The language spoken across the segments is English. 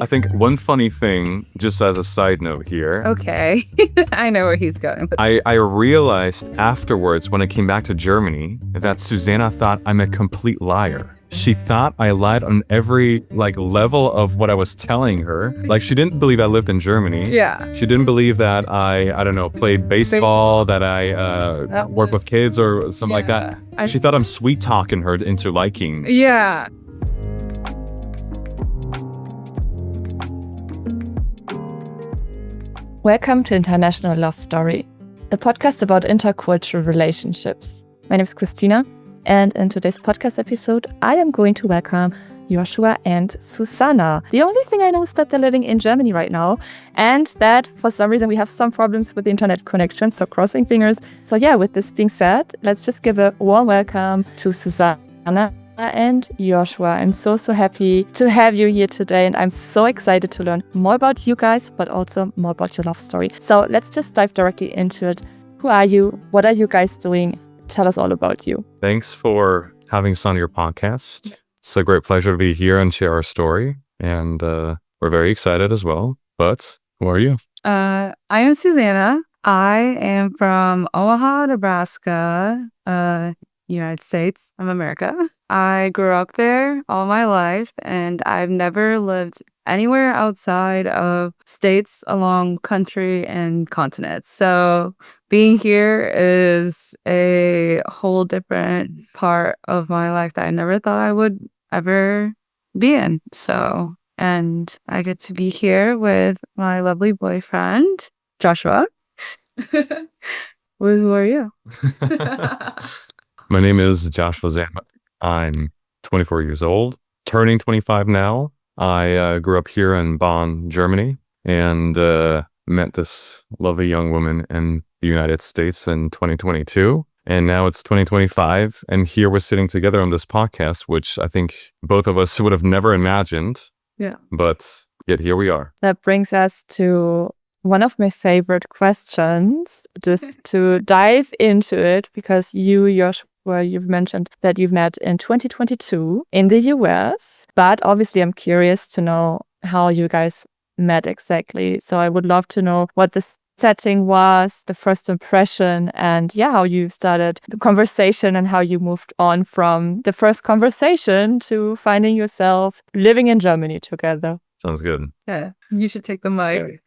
I think one funny thing, just as a side note here. Okay. I know where he's going. I realized afterwards when I came back to Germany that Suzanna thought I'm a complete liar. She thought I lied on every level of what I was telling her. She didn't believe I lived in Germany. Yeah. She didn't believe that I don't know, played baseball, that I worked with kids or something like that. She thought I'm sweet talking her into liking. Yeah. Welcome to International Love Story, the podcast about intercultural relationships. My name is Christina, and in today's podcast episode, I am going to welcome Joshua and Suzanna. The only thing I know is that they're living in Germany right now, and that for some reason we have some problems with the internet connection, so crossing fingers. So yeah, with this being said, let's just give a warm welcome to Suzanna and Joshua. I'm so happy to have you here today, and I'm so excited to learn more about you guys, but also more about your love story. So let's just dive directly into it. Who are you? What are you guys doing? Tell us all about you. Thanks for having us on your podcast. It's a great pleasure to be here and share our story, and we're very excited as well. But who are you? I am Suzanna. I am from Omaha, Nebraska, United States of America. I grew up there all my life, and I've never lived anywhere outside of states along country and continents. So being here is a whole different part of my life that I never thought I would ever be in. So, and I get to be here with my lovely boyfriend, Joshua. Who are you? My name is Joshua Zama. I'm 24 years old, turning 25 now. I grew up here in Bonn, Germany, and met this lovely young woman in the United States in 2022. And now it's 2025, and here we're sitting together on this podcast, which I think both of us would have never imagined. Yeah. But yet here we are. That brings us to one of my favorite questions, just to dive into it, because you, Joshua, you've mentioned that you've met in 2022 in the US, but obviously I'm curious to know how you guys met exactly. So I would love to know what the setting was, the first impression, and how you started the conversation and how you moved on from the first conversation to finding yourself living in Germany together. Sounds good. Yeah, you should take the mic.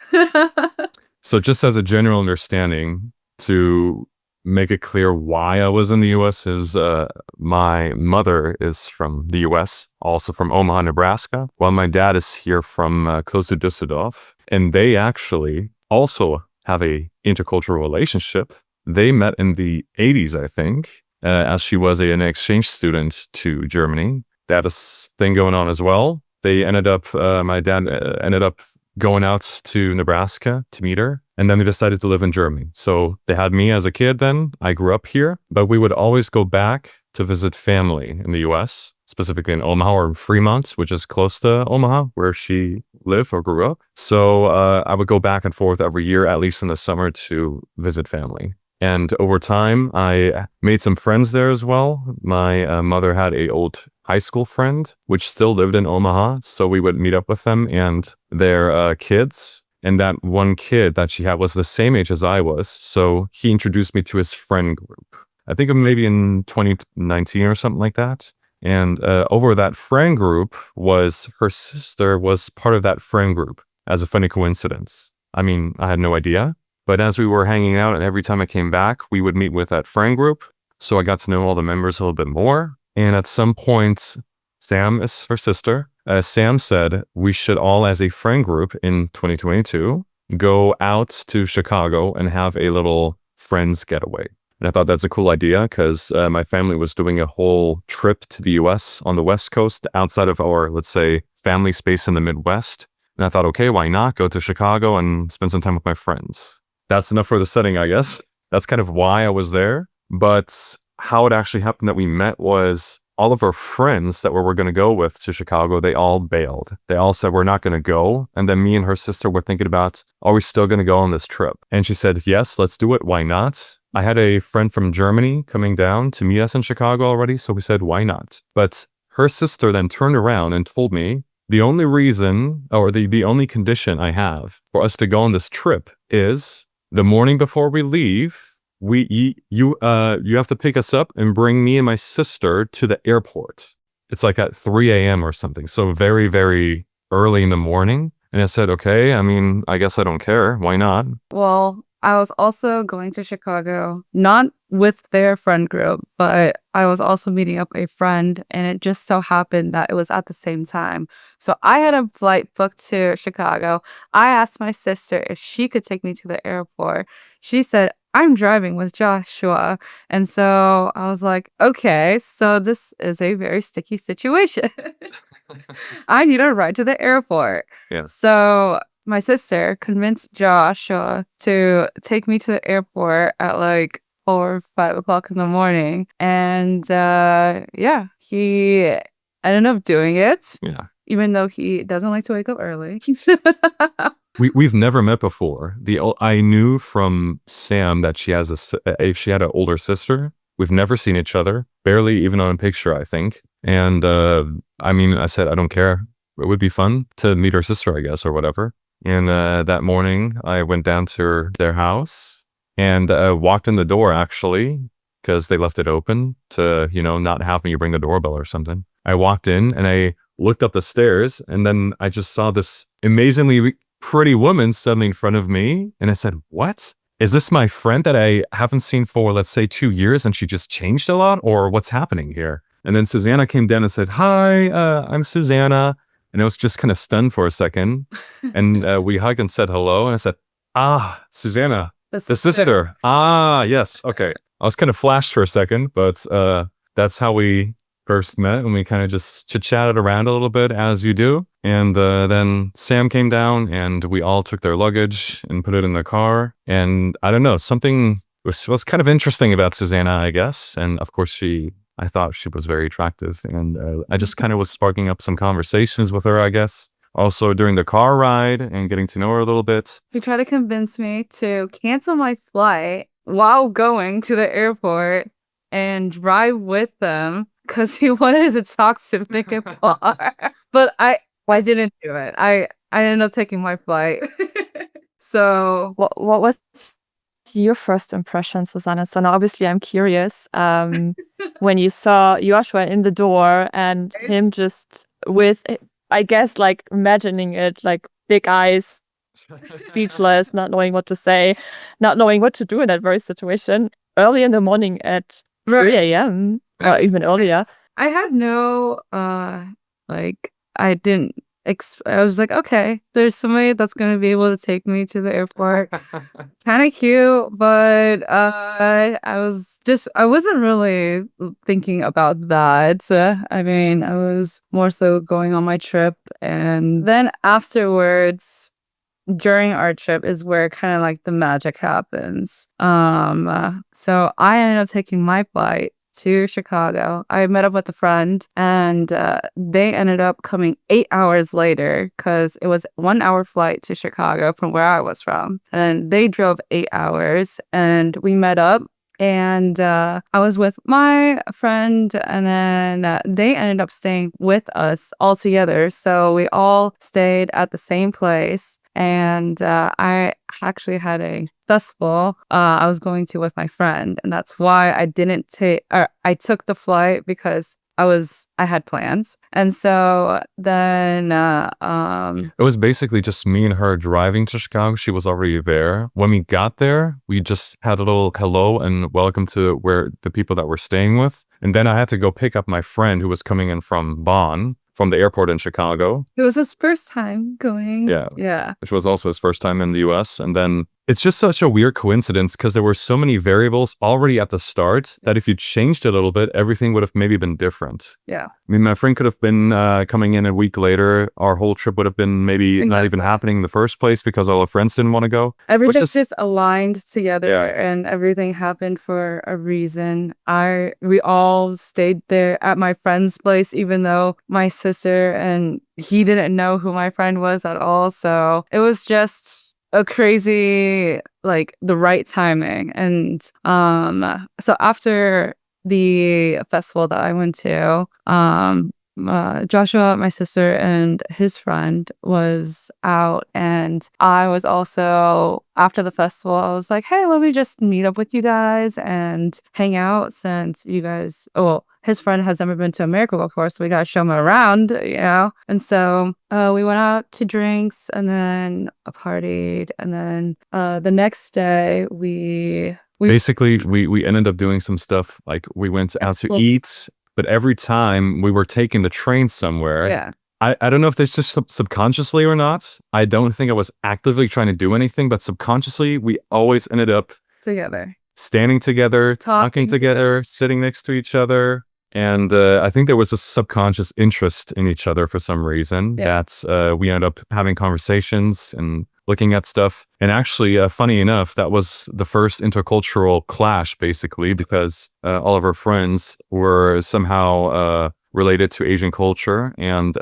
So just as a general understanding, to make it clear why I was in the U.S. is my mother is from the U.S., also from Omaha, Nebraska, while my dad is here from close to Düsseldorf. And they actually also have a intercultural relationship. They met in the 80s, I think, as she was an exchange student to Germany. That is thing going on as well. They ended up, my dad ended up going out to Nebraska to meet her. And then they decided to live in Germany. So they had me as a kid then. I grew up here, but we would always go back to visit family in the US, specifically in Omaha or Fremont, which is close to Omaha, where she lived or grew up. So I would go back and forth every year, at least in the summer, to visit family. And over time, I made some friends there as well. My mother had an old high school friend, which still lived in Omaha. So we would meet up with them and their kids. And that one kid that she had was the same age as I was. So he introduced me to his friend group. I think maybe in 2019 or something like that. And over that friend group was her sister was part of that friend group as a funny coincidence. I mean, I had no idea. But as we were hanging out and every time I came back, we would meet with that friend group. So I got to know all the members a little bit more. And at some point, Sam is her sister. Sam said we should all, as a friend group in 2022, go out to Chicago and have a little friends getaway. And I thought that's a cool idea because my family was doing a whole trip to the US on the West Coast outside of our, let's say, family space in the Midwest. And I thought, okay, why not go to Chicago and spend some time with my friends? That's enough for the setting, I guess. That's kind of why I was there. But how it actually happened that we met was all of our friends that we were going to go with to Chicago, they all bailed. They all said, we're not going to go. And then me and her sister were thinking about, are we still going to go on this trip? And she said, yes, let's do it. Why not? I had a friend from Germany coming down to meet us in Chicago already. So we said, why not? But her sister then turned around and told me, the only reason or the only condition I have for us to go on this trip is the morning before we leave, you have to pick us up and bring me and my sister to the airport. It's like at 3 a.m. or something. So very, very early in the morning. And I said, okay, I mean, I guess I don't care. Why not? Well, I was also going to Chicago, not with their friend group, but I was also meeting up a friend, and it just so happened that it was at the same time. So I had a flight booked to Chicago. I asked my sister if she could take me to the airport. She said, I'm driving with Joshua. And so I was like, okay, so this is a very sticky situation. I need a ride to the airport. Yeah. So my sister convinced Joshua to take me to the airport at like 4 or 5 o'clock in the morning. And yeah, he ended up doing it. Yeah. Even though he doesn't like to wake up early. We've never met before. I knew from Sam that she had an older sister. We've never seen each other, barely even on a picture, I think. And I mean, I said, I don't care. It would be fun to meet her sister, I guess, or whatever. And that morning, I went down to their house and walked in the door, actually, because they left it open to, not have me ring the doorbell or something. I walked in and I looked up the stairs, and then I just saw this amazingly pretty woman suddenly in front of me. And I said, what? Is this my friend that I haven't seen for, let's say, 2 years, and she just changed a lot? Or what's happening here? And then Suzanna came down and said, hi, I'm Suzanna. And I was just kind of stunned for a second. And we hugged and said hello. And I said, Suzanna, the sister. Yes. Okay. I was kind of flashed for a second, but that's how we first met, and we kind of just chit-chatted around a little bit, as you do. And then Sam came down, and we all took their luggage and put it in the car. And I don't know, something was kind of interesting about Suzanna, I guess. And of course, I thought she was very attractive. And I just kind of was sparking up some conversations with her, I guess. Also during the car ride and getting to know her a little bit. He tried to convince me to cancel my flight while going to the airport and drive with them, because he wanted to talk to me but I didn't do it. I ended up taking my flight. So What was your first impression, Susanna? So now obviously I'm curious, when you saw Joshua in the door and him just with, I guess, like imagining it, like big eyes, speechless, not knowing what to say, not knowing what to do in that very situation, early in the morning at 3 a.m. or even earlier. I had no, I didn't, I was like, okay, there's somebody that's going to be able to take me to the airport. Kind of cute, but I wasn't really thinking about that. I mean, I was more so going on my trip. And then afterwards, during our trip is where kind of like the magic happens. So I ended up taking my flight to Chicago. I met up with a friend, and they ended up coming 8 hours later, because it was 1 hour flight to Chicago from where I was from. And they drove 8 hours, and we met up. And I was with my friend, and then they ended up staying with us all together. So we all stayed at the same place. And I actually had a festival I was going to with my friend, and that's why I didn't take, or I took the flight, because I had plans. And so then it was basically just me and her driving to Chicago. She was already there. When we got there, we just had a little hello and welcome to where the people that we're staying with. And then I had to go pick up my friend who was coming in from Bonn, from the airport in Chicago. It was his first time going. Yeah. Which was also his first time in the US. And then it's just such a weird coincidence, because there were so many variables already at the start that if you changed it a little bit, everything would have maybe been different. Yeah. I mean, my friend could have been coming in a week later. Our whole trip would have been maybe not even happening in the first place, because all our friends didn't want to go. Everything just aligned together, Yeah. and everything happened for a reason. We all stayed there at my friend's place, even though my sister and he didn't know who my friend was at all. So it was just a crazy, like, the right timing. And so after the festival that I went to, Joshua, my sister, and his friend was out, and I was also, after the festival, I was like, hey, let me just meet up with you guys and hang out since you guys, his friend has never been to America before, so we got to show him around, And so we went out to drinks and then partied. And then the next day we basically we ended up doing some stuff, like we went out to eat, but every time we were taking the train somewhere. Yeah. I don't know if this just subconsciously or not. I don't think I was actively trying to do anything, but subconsciously we always ended up together, standing together, talking together, sitting next to each other. And I think there was a subconscious interest in each other for some reason that we ended up having conversations and looking at stuff. And actually, funny enough, that was the first intercultural clash, basically, because all of our friends were somehow related to Asian culture. And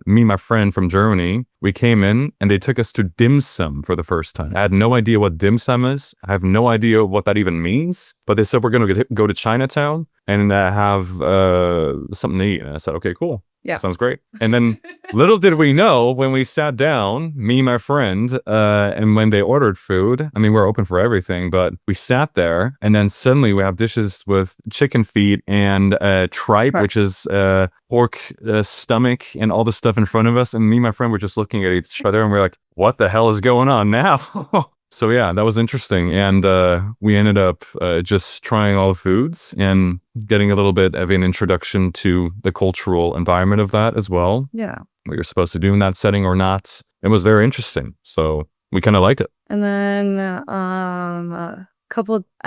me and my friend from Germany, we came in and they took us to dim sum for the first time. I had no idea what dim sum is. I have no idea what that even means. But they said, we're going to go to Chinatown and have something to eat. And I said, okay, cool. Yeah. Sounds great. And then little did we know when we sat down, me and my friend, and when they ordered food, I mean, we're open for everything, but we sat there and then suddenly we have dishes with chicken feet and tripe, which is pork stomach and all the stuff in front of us. And me and my friend were just looking at each other and we're like, what the hell is going on now? So yeah, that was interesting. And we ended up just trying all the foods and getting a little bit of an introduction to the cultural environment of that as well. Yeah. What you're supposed to do in that setting or not. It was very interesting. So we kind of liked it. And then I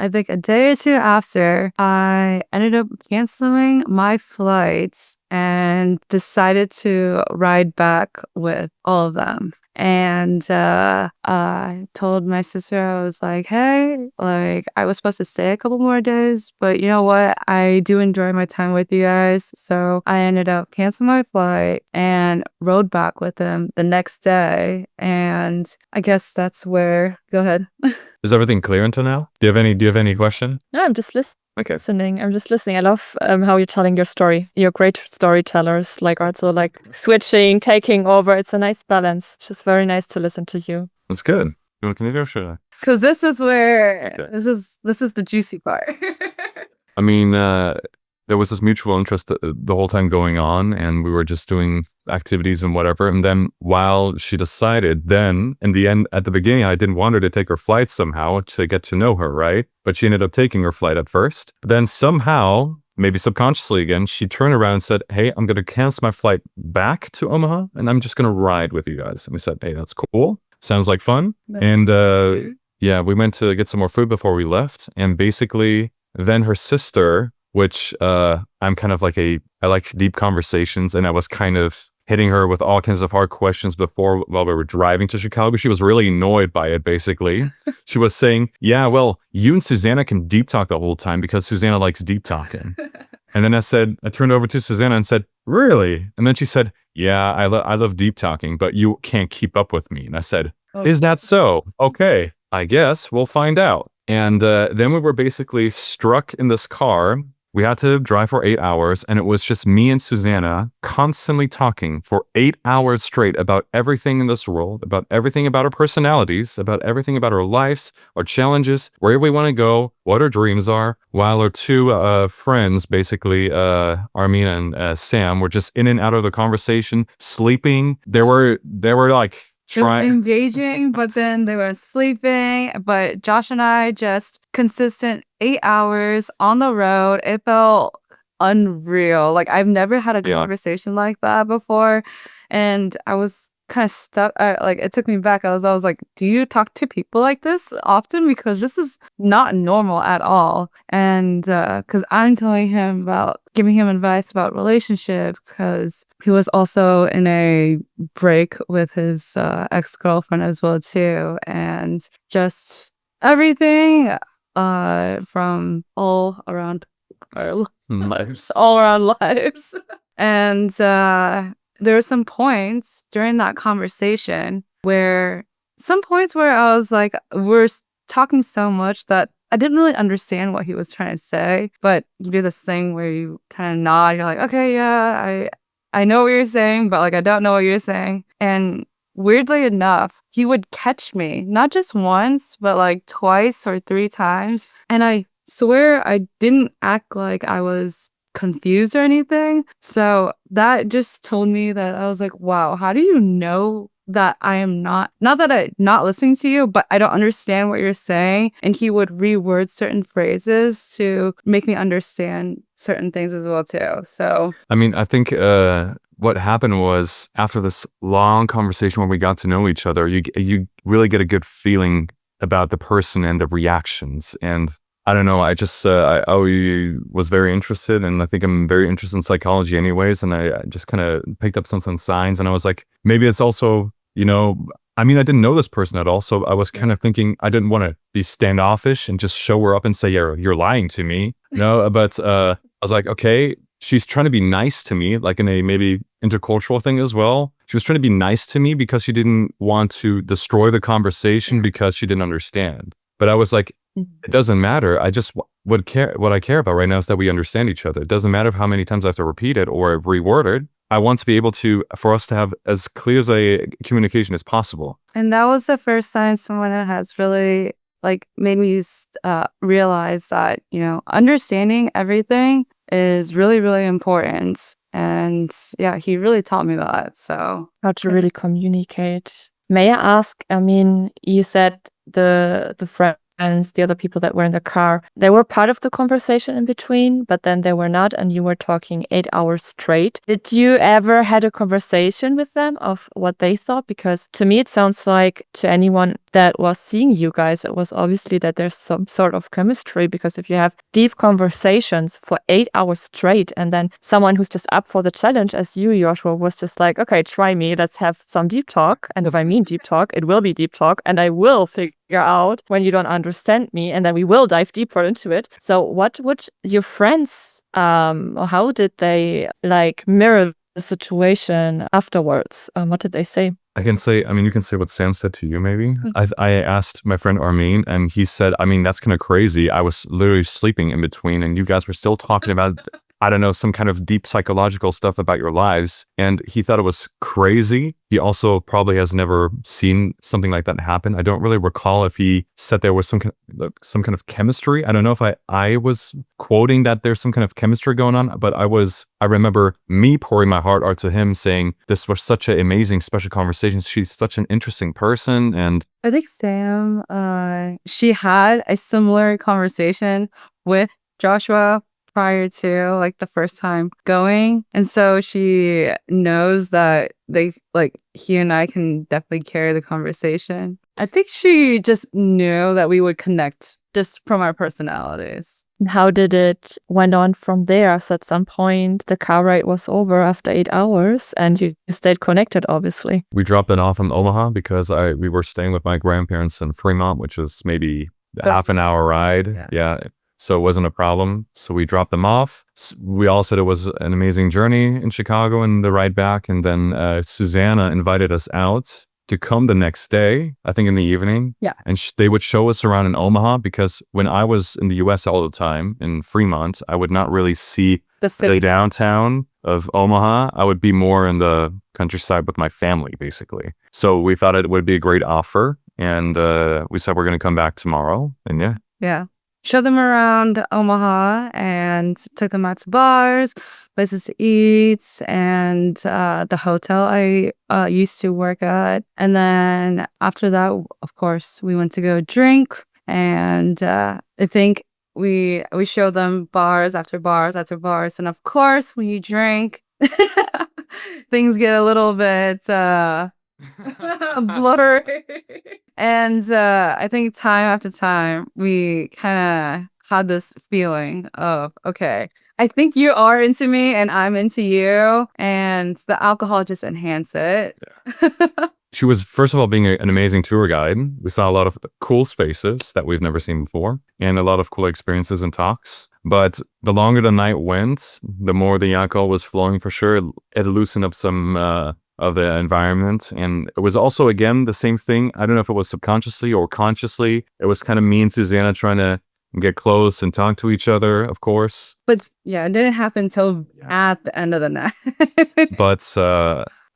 think a day or two after, I ended up canceling my flights and decided to ride back with all of them. And I told my sister, I was like, hey, like I was supposed to stay a couple more days, but you know what? I do enjoy my time with you guys. So I ended up canceling my flight and rode back with them the next day. And I guess that's where, go ahead. Is everything clear until now? Do you have any question? No, I'm just listening. Okay. I'm just listening. I love how you're telling your story. You're great storytellers, like also like switching, taking over. It's a nice balance. It's just very nice to listen to you. That's good. You want to continue or should I? Because this is where this is the juicy part. I mean, there was this mutual interest the whole time going on, and we were just doing activities and whatever. And then while she decided, then in the end, at the beginning, I didn't want her to take her flight somehow to get to know her, right? But she ended up taking her flight at first. But then somehow, maybe subconsciously again, she turned around and said, hey, I'm going to cancel my flight back to Omaha, and I'm just going to ride with you guys. And we said, hey, that's cool. Sounds like fun. And yeah, we went to get some more food before we left. And basically, then her sister, which I'm kind of like I like deep conversations, and I was kind of hitting her with all kinds of hard questions before while we were driving to Chicago. She was really annoyed by it, basically. She was saying, yeah, well, you and Suzanna can deep talk the whole time because Suzanna likes deep talking. And then I turned over to Suzanna and said, really? And then she said, yeah, I love deep talking, but you can't keep up with me. And I said, is that so? Okay, I guess we'll find out. And then we were basically struck in this car. We had to drive for 8 hours, and it was just me and Suzanna constantly talking for 8 hours straight about everything in this world, about everything about our personalities, about everything about our lives, our challenges, where we want to go, what our dreams are, while our two friends, basically Armin and Sam, were just in and out of the conversation, sleeping. They were like engaging, but then they were sleeping. But Josh and I just consistent 8 hours on the road. It felt unreal. Like I've never had a conversation like that before, and I was kind of stuck. Like it took me back. I was like, do you talk to people like this often? Because this is not normal at all. And because I'm telling him about giving him advice about relationships, because he was also in a break with his ex-girlfriend as well too, and just everything from all around our lives, and there were some points during that conversation where I was like, we're talking so much that I didn't really understand what he was trying to say, but you do this thing where you kind of nod, you're like, okay, yeah, I know what you're saying, but like, I don't know what you're saying. And weirdly enough, he would catch me, not just once, but like twice or three times. And I swear I didn't act like I was confused or anything. So that just told me that I was like, wow, how do you know that I am not that I'm not listening to you, but I don't understand what you're saying? And he would reword certain phrases to make me understand certain things as well too. So I mean, I think what happened was after this long conversation where we got to know each other, you really get a good feeling about the person and the reactions. And I don't know, I just I was very interested, and I think I'm very interested in psychology anyways. And I just kind of picked up some signs, and I was like, maybe it's also, you know, I mean, I didn't know this person at all, so I was kind of thinking I didn't want to be standoffish and just show her up and say, yeah, you're lying to me. No, but I was like, okay, she's trying to be nice to me, like in a maybe intercultural thing as well. She was trying to be nice to me because she didn't want to destroy the conversation because she didn't understand. But I was like, it doesn't matter. I just what I care about right now is that we understand each other. It doesn't matter how many times I have to repeat it or reword it. I want to be able to, for us to have as clear as a communication as possible. and that was the first time someone has really like made me realize that, you know, understanding everything is really, really important. And yeah, he really taught me that. So How to really communicate. May I ask, I mean, you said the friends, the other people that were in the car, they were part of the conversation in between, but then they were not, and you were talking 8 hours straight. Did you ever had a conversation with them of what they thought? Because to me, it sounds like to anyone that was seeing you guys, it was obviously that there's some sort of chemistry, because if you have deep conversations for 8 hours straight, and then someone who's just up for the challenge as you, Joshua, was just like, okay, try me, let's have some deep talk. And if I mean deep talk, it will be deep talk, and I will figure out when you don't understand me, and then we will dive deeper into it. So what would your friends how did they like mirror the situation afterwards? What did they say? I can say, I mean, you can say what Sam said to you, maybe. I asked my friend Armin, and he said, I mean, that's kind of crazy. I was literally sleeping in between, and you guys were still talking about, I don't know, some kind of deep psychological stuff about your lives. And he thought it was crazy. He also probably has never seen something like that happen. I don't really recall if he said there was some kind of chemistry. I don't know if I was quoting that there's some kind of chemistry going on, but I remember me pouring my heart out to him saying, this was such an amazing special conversation. She's such an interesting person. And I think Sam, she had a similar conversation with Joshua prior to like the first time going. And so she knows that he and I can definitely carry the conversation. I think she just knew that we would connect just from our personalities. How did it went on from there? So at some point, the car ride was over after 8 hours, and you stayed connected, obviously. we dropped it off in Omaha because we were staying with my grandparents in Fremont, which is maybe a half an hour ride. Yeah. So it wasn't a problem. So we dropped them off. We all said it was an amazing journey in Chicago and the ride back. And then Suzanna invited us out to come the next day, I think in the evening. Yeah. And they would show us around in Omaha, because when I was in the US all the time in Fremont, I would not really see the downtown of Omaha. I would be more in the countryside with my family, basically. So we thought it would be a great offer. And we said we're going to come back tomorrow. And yeah. Yeah. Showed them around Omaha and took them out to bars, places to eat, and the hotel I used to work at. And then after that, of course, we went to go drink. And I think we showed them bars after bars after bars. And of course, when you drink, things get a little bit blurry. And I think time after time, we kind of had this feeling of, okay, I think you are into me and I'm into you. And the alcohol just enhanced it. Yeah. She was, first of all, being an amazing tour guide. We saw a lot of cool spaces that we've never seen before, and a lot of cool experiences and talks. But the longer the night went, the more the alcohol was flowing for sure. It loosened up some of the environment. And it was also, again, the same thing. I don't know if it was subconsciously or consciously. It was kind of me and Suzanna trying to get close and talk to each other, of course. But yeah, it didn't happen until at the end of the night. But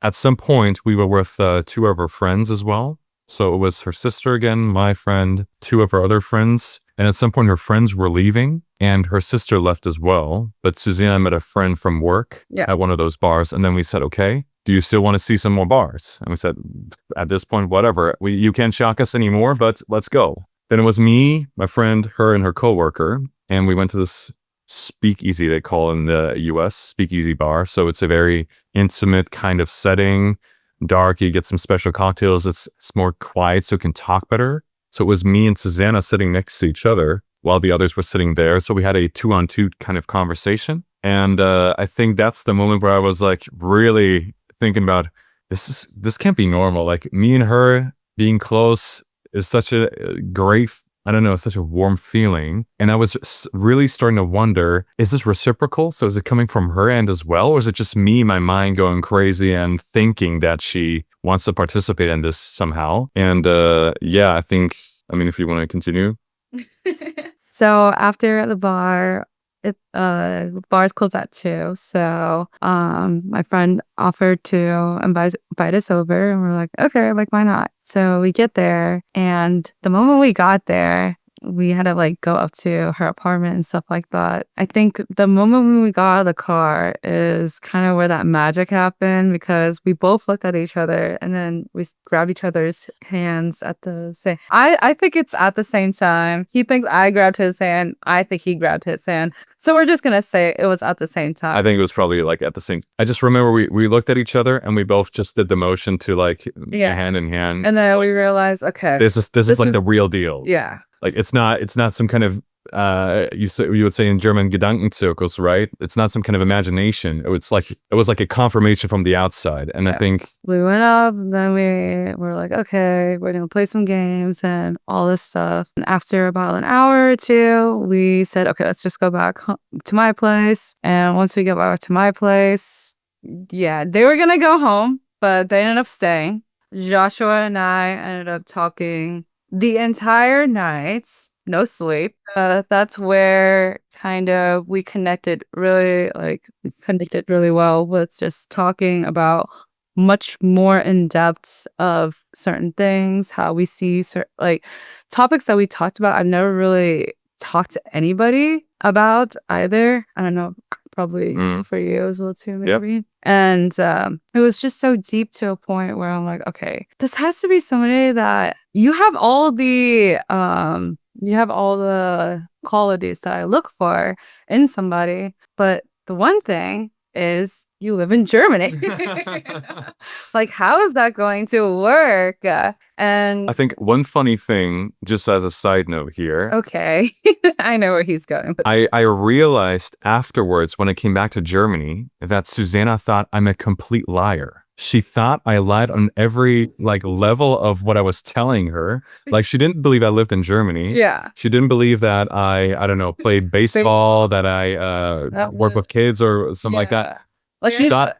at some point, we were with two of her friends as well. So it was her sister again, my friend, two of her other friends. And at some point, her friends were leaving and her sister left as well. But Suzanna met a friend from work at one of those bars. And then we said, okay, do you still want to see some more bars? And we said, at this point, whatever. You can't shock us anymore, but let's go. Then it was me, my friend, her, and her coworker. And we went to this speakeasy, they call in the US, speakeasy bar. So it's a very intimate kind of setting, dark. You get some special cocktails. It's more quiet, so you can talk better. So it was me and Suzanna sitting next to each other while the others were sitting there. So we had a 2-on-2 kind of conversation. And I think that's the moment where I was like really thinking about this can't be normal. Like me and her being close is such a great, I don't know, such a warm feeling. And I was really starting to wonder, is this reciprocal? So is it coming from her end as well? Or is it just me, my mind going crazy and thinking that she wants to participate in this somehow? And I think, I mean, if you want to continue. So after the bar, bars closed at 2. So my friend offered to invite us over, and we're like, okay, like why not? So we get there, and the moment we got there, we had to like go up to her apartment and stuff like that. I think the moment when we got out of the car is kind of where that magic happened, because we both looked at each other and then we grabbed each other's hands at the same. I think it's at the same time. He thinks I grabbed his hand. I think he grabbed his hand. So we're just gonna say it was at the same time. I think it was probably like at the same. I just remember we looked at each other and we both just did the motion to like hand in hand. And then we realized, okay, this is like the real deal. Yeah. Like it's not some kind of you would say in German Gedankenzirkus, right? It's not some kind of imagination. It was like a confirmation from the outside. And I think we went up, and then we were like, okay, we're gonna play some games and all this stuff. And after about an hour or two, we said, okay, let's just go back to my place. And once we got back to my place, they were gonna go home, but they ended up staying. Joshua and I ended up talking the entire night, no sleep. That's where kind of we connected really well with just talking about much more in depth of certain things, how we see like topics that we talked about. I've never really talked to anybody about either. I don't know, probably for you as well too, maybe. Yep. And it was just so deep to a point where I'm like, okay, this has to be somebody that you have all the qualities that I look for in somebody, but the one thing is you live in Germany. Like, how is that going to work? And I think one funny thing, just as a side note here. Okay. I know where he's going. I realized afterwards when I came back to Germany that Suzanna thought I'm a complete liar. She thought I lied on every like level of what I was telling her. Like she didn't believe I lived in Germany. Yeah. She didn't believe that I don't know, played baseball, that I work with kids or something like that. Like she thought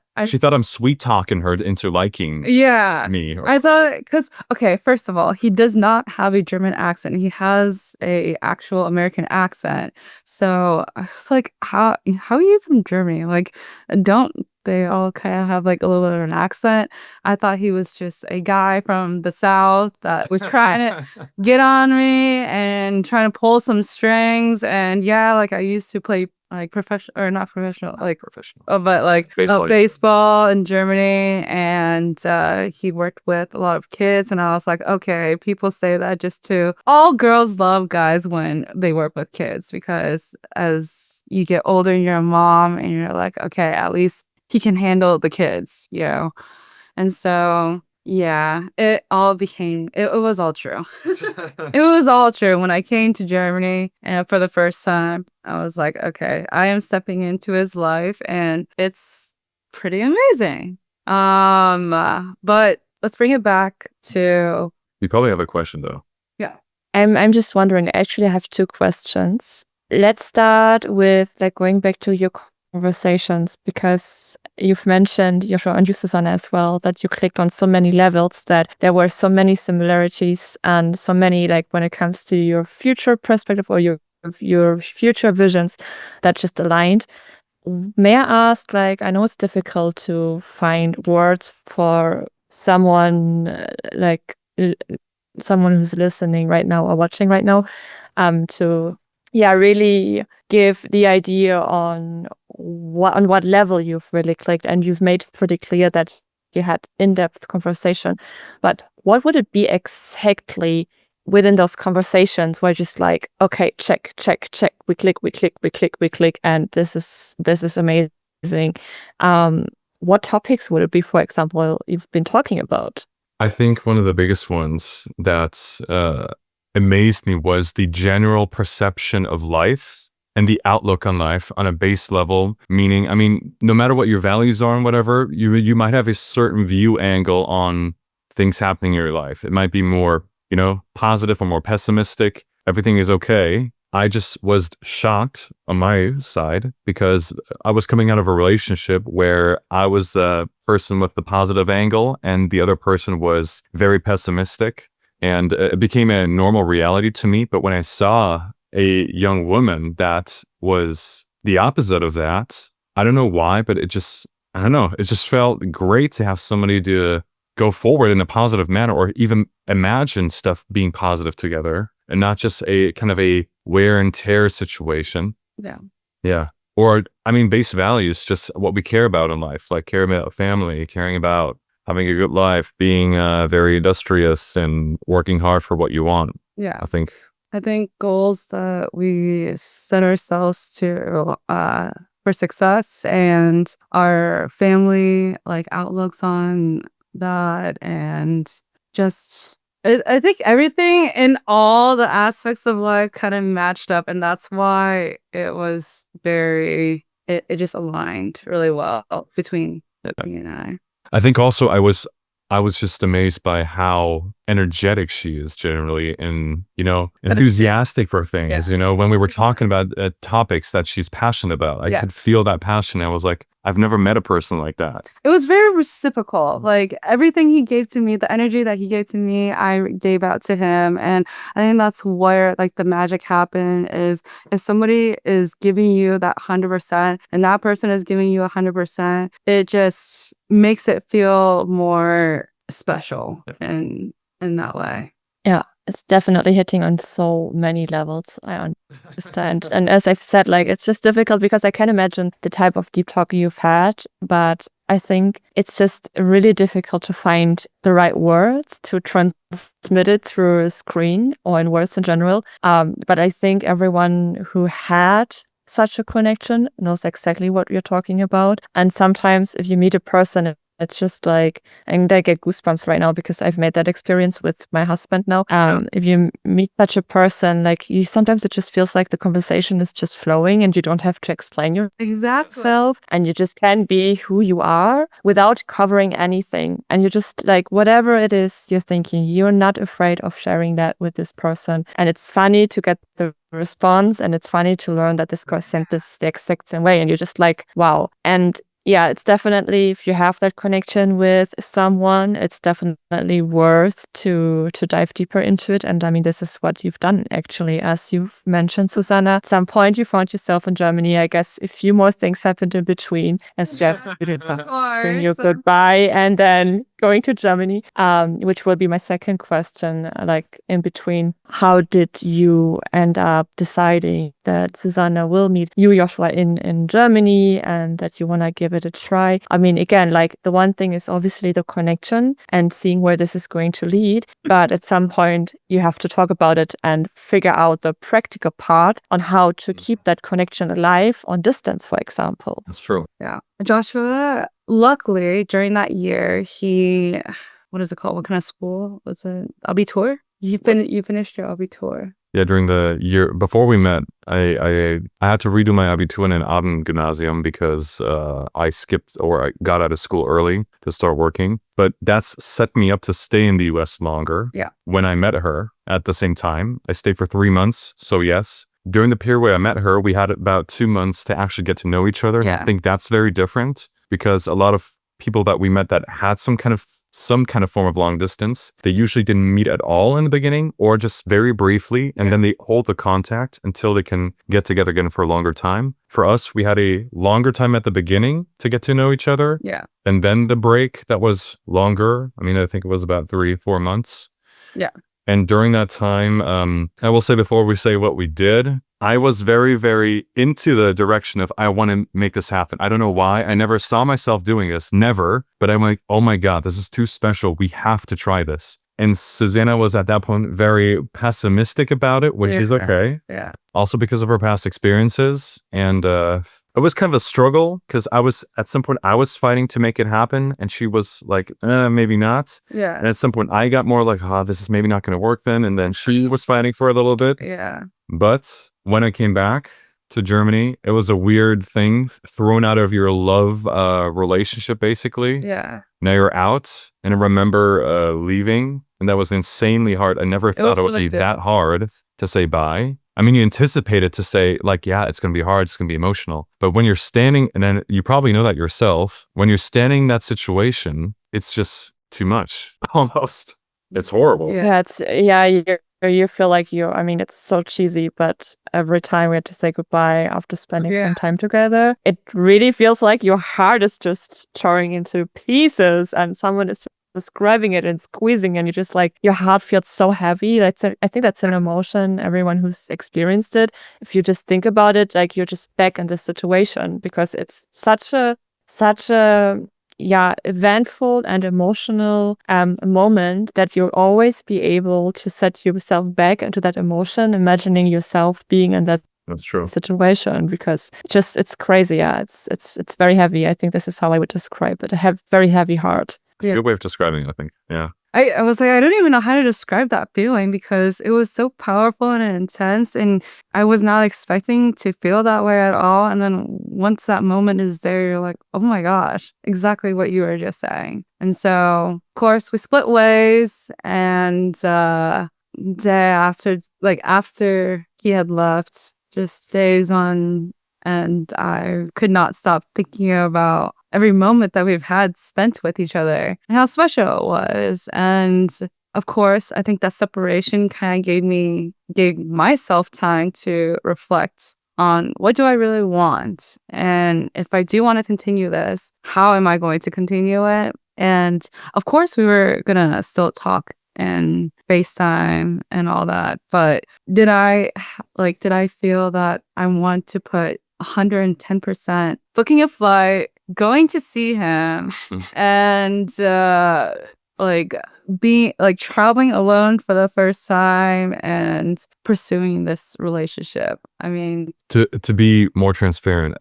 I'm sweet talking her into liking me. I thought, because, okay, first of all, he does not have a German accent. He has a actual American accent. So I was like, how are you from Germany? Like, don't they all kind of have like a little bit of an accent? I thought he was just a guy from the South that was trying to get on me and trying to pull some strings. And like I used to play like professional, or not professional, like professional, but like baseball in Germany. And he worked with a lot of kids. And I was like, okay, people say that just to, all girls love guys when they work with kids, because as you get older and you're a mom and you're like, okay, at least he can handle the kids, And so, it all became, it was all true. It was all true. When I came to Germany and for the first time, I was like, okay, I am stepping into his life and it's pretty amazing. But let's bring it back to... You probably have a question though. Yeah. I'm just wondering, actually I have 2 questions. Let's start with like going back to your conversations, because you've mentioned, Joshua, and you, Suzanna, as well, that you clicked on so many levels, that there were so many similarities and so many, like when it comes to your future perspective or your your future visions that just aligned. May I ask, like, I know it's difficult to find words for someone someone who's listening right now or watching right now, to really give the idea on what level you've really clicked, and you've made pretty clear that you had in-depth conversation. But what would it be exactly within those conversations where just like, okay, check, we click, and this is amazing. What topics would it be, for example, you've been talking about? I think one of the biggest ones that amazed me was the general perception of life and the outlook on life on a base level. Meaning, I mean, no matter what your values are and whatever, you might have a certain view angle on things happening in your life. It might be more, positive or more pessimistic. Everything is okay. I just was shocked on my side because I was coming out of a relationship where I was the person with the positive angle and the other person was very pessimistic. And it became a normal reality to me. But when I saw a young woman that was the opposite of that, I don't know why, but it just felt great to have somebody to go forward in a positive manner or even imagine stuff being positive together and not just a kind of a wear and tear situation. Yeah. Yeah. Or, base values, just what we care about in life, like caring about family, caring about having a good life, being very industrious and working hard for what you want. Yeah. I think goals that we set ourselves to for success and our family like outlooks on that, and just I think everything in all the aspects of life kind of matched up, and that's why it was it just aligned really well between me and I. I think also I was just amazed by how energetic she is generally and, enthusiastic for things. Yeah. When we were talking about topics that she's passionate about, I could feel that passion. I was like, I've never met a person like that. It was very reciprocal. Like everything he gave to me, the energy that he gave to me, I gave out to him. And I think that's where like the magic happened is if somebody is giving you that 100% and that person is giving you 100%, it just makes it feel more special in that way. Yeah, it's definitely hitting on so many levels. I understand. And as I've said, like, it's just difficult because I can imagine the type of deep talk you've had, but I think it's just really difficult to find the right words to transmit it through a screen or in words in general. But I think everyone who had such a connection knows exactly what you're talking about. And sometimes if you meet a person, it's just like, and I get goosebumps right now because I've made that experience with my husband now. If you meet such a person, like sometimes it just feels like the conversation is just flowing and you don't have to explain yourself and you just can be who you are without covering anything. And you're just like, whatever it is you're thinking, you're not afraid of sharing that with this person. And it's funny to get the response and it's funny to learn that this person sent this the exact same way. And you're just like, wow. And yeah, it's definitely, if you have that connection with someone, it's definitely worth to dive deeper into it. And this is what you've done, actually. As you've mentioned, Suzanna, at some point you found yourself in Germany. I guess a few more things happened in between, as Jeff between your goodbye and then going to Germany, which will be my second question, like in between. How did you end up deciding that Suzanna will meet you, Joshua, in Germany and that you want to give it a try? Again, like the one thing is obviously the connection and seeing where this is going to lead. But at some point you have to talk about it and figure out the practical part on how to keep that connection alive on distance, for example. That's true. Yeah. Joshua, luckily during that year, what is it called? What kind of school was it? Abitur? You finished your Abitur. Yeah, during the year before we met, I had to redo my Abitur in an Abendgymnasium because I skipped or I got out of school early to start working. But that's set me up to stay in the US longer. Yeah. When I met her at the same time, I stayed for 3 months. So yes, during the period where I met her, we had about 2 months to actually get to know each other. Yeah. I think that's very different because a lot of people that we met that had some kind of some kind of form of long distance. They usually didn't meet at all in the beginning or just very briefly, and then they hold the contact until they can get together again for a longer time. For us, we had a longer time at the beginning to get to know each other. Yeah. And then the break that was longer. I mean, I think it was about 3-4 months. Yeah. And during that time, I will say before we say what we did, I was very, very into the direction of I want to make this happen. I don't know why. I never saw myself doing this, never. But I'm like, oh my God, this is too special. We have to try this. And Suzanna was at that point very pessimistic about it, which is okay. Yeah. Also because of her past experiences. And it was kind of a struggle because at some point I was fighting to make it happen. And she was like, maybe not. Yeah. And at some point I got more like, this is maybe not going to work then. And then she was fighting for a little bit. Yeah. But when I came back to Germany, it was a weird thing thrown out of your love relationship, basically. Yeah. Now you're out. And I remember leaving, and that was insanely hard. I never thought it would be that hard to say bye. I mean, you anticipated to say, like, yeah, it's going to be hard. It's going to be emotional. But when you're standing, and then you probably know that yourself, when you're standing in that situation, it's just too much, almost. It's horrible. You feel like I mean, it's so cheesy, but every time we had to say goodbye after spending some time together, it really feels like your heart is just tearing into pieces and someone is just grabbing it and squeezing, and you're just like, your heart feels so heavy. I think that's an emotion, everyone who's experienced it. If you just think about it, like you're just back in this situation because it's such a eventful and emotional moment that you'll always be able to set yourself back into that emotion, imagining yourself being in that situation, because it's crazy. It's very heavy. I think this is how I would describe it. I have very heavy heart. It's a good way of describing it, I think. Yeah. I was like, I don't even know how to describe that feeling because it was so powerful and intense, and I was not expecting to feel that way at all. And then once that moment is there, you're like, oh my gosh, exactly what you were just saying. And so, of course, we split ways, and day after he had left, just days on, and I could not stop thinking about every moment that we've had spent with each other and how special it was. And of course, I think that separation kind of gave myself time to reflect on what do I really want? And if I do want to continue this, how am I going to continue it? And of course, we were going to still talk and FaceTime and all that. But did I feel that I want to put 110% booking a flight, going to see him, and being traveling alone for the first time and pursuing this relationship? I mean, to be more transparent,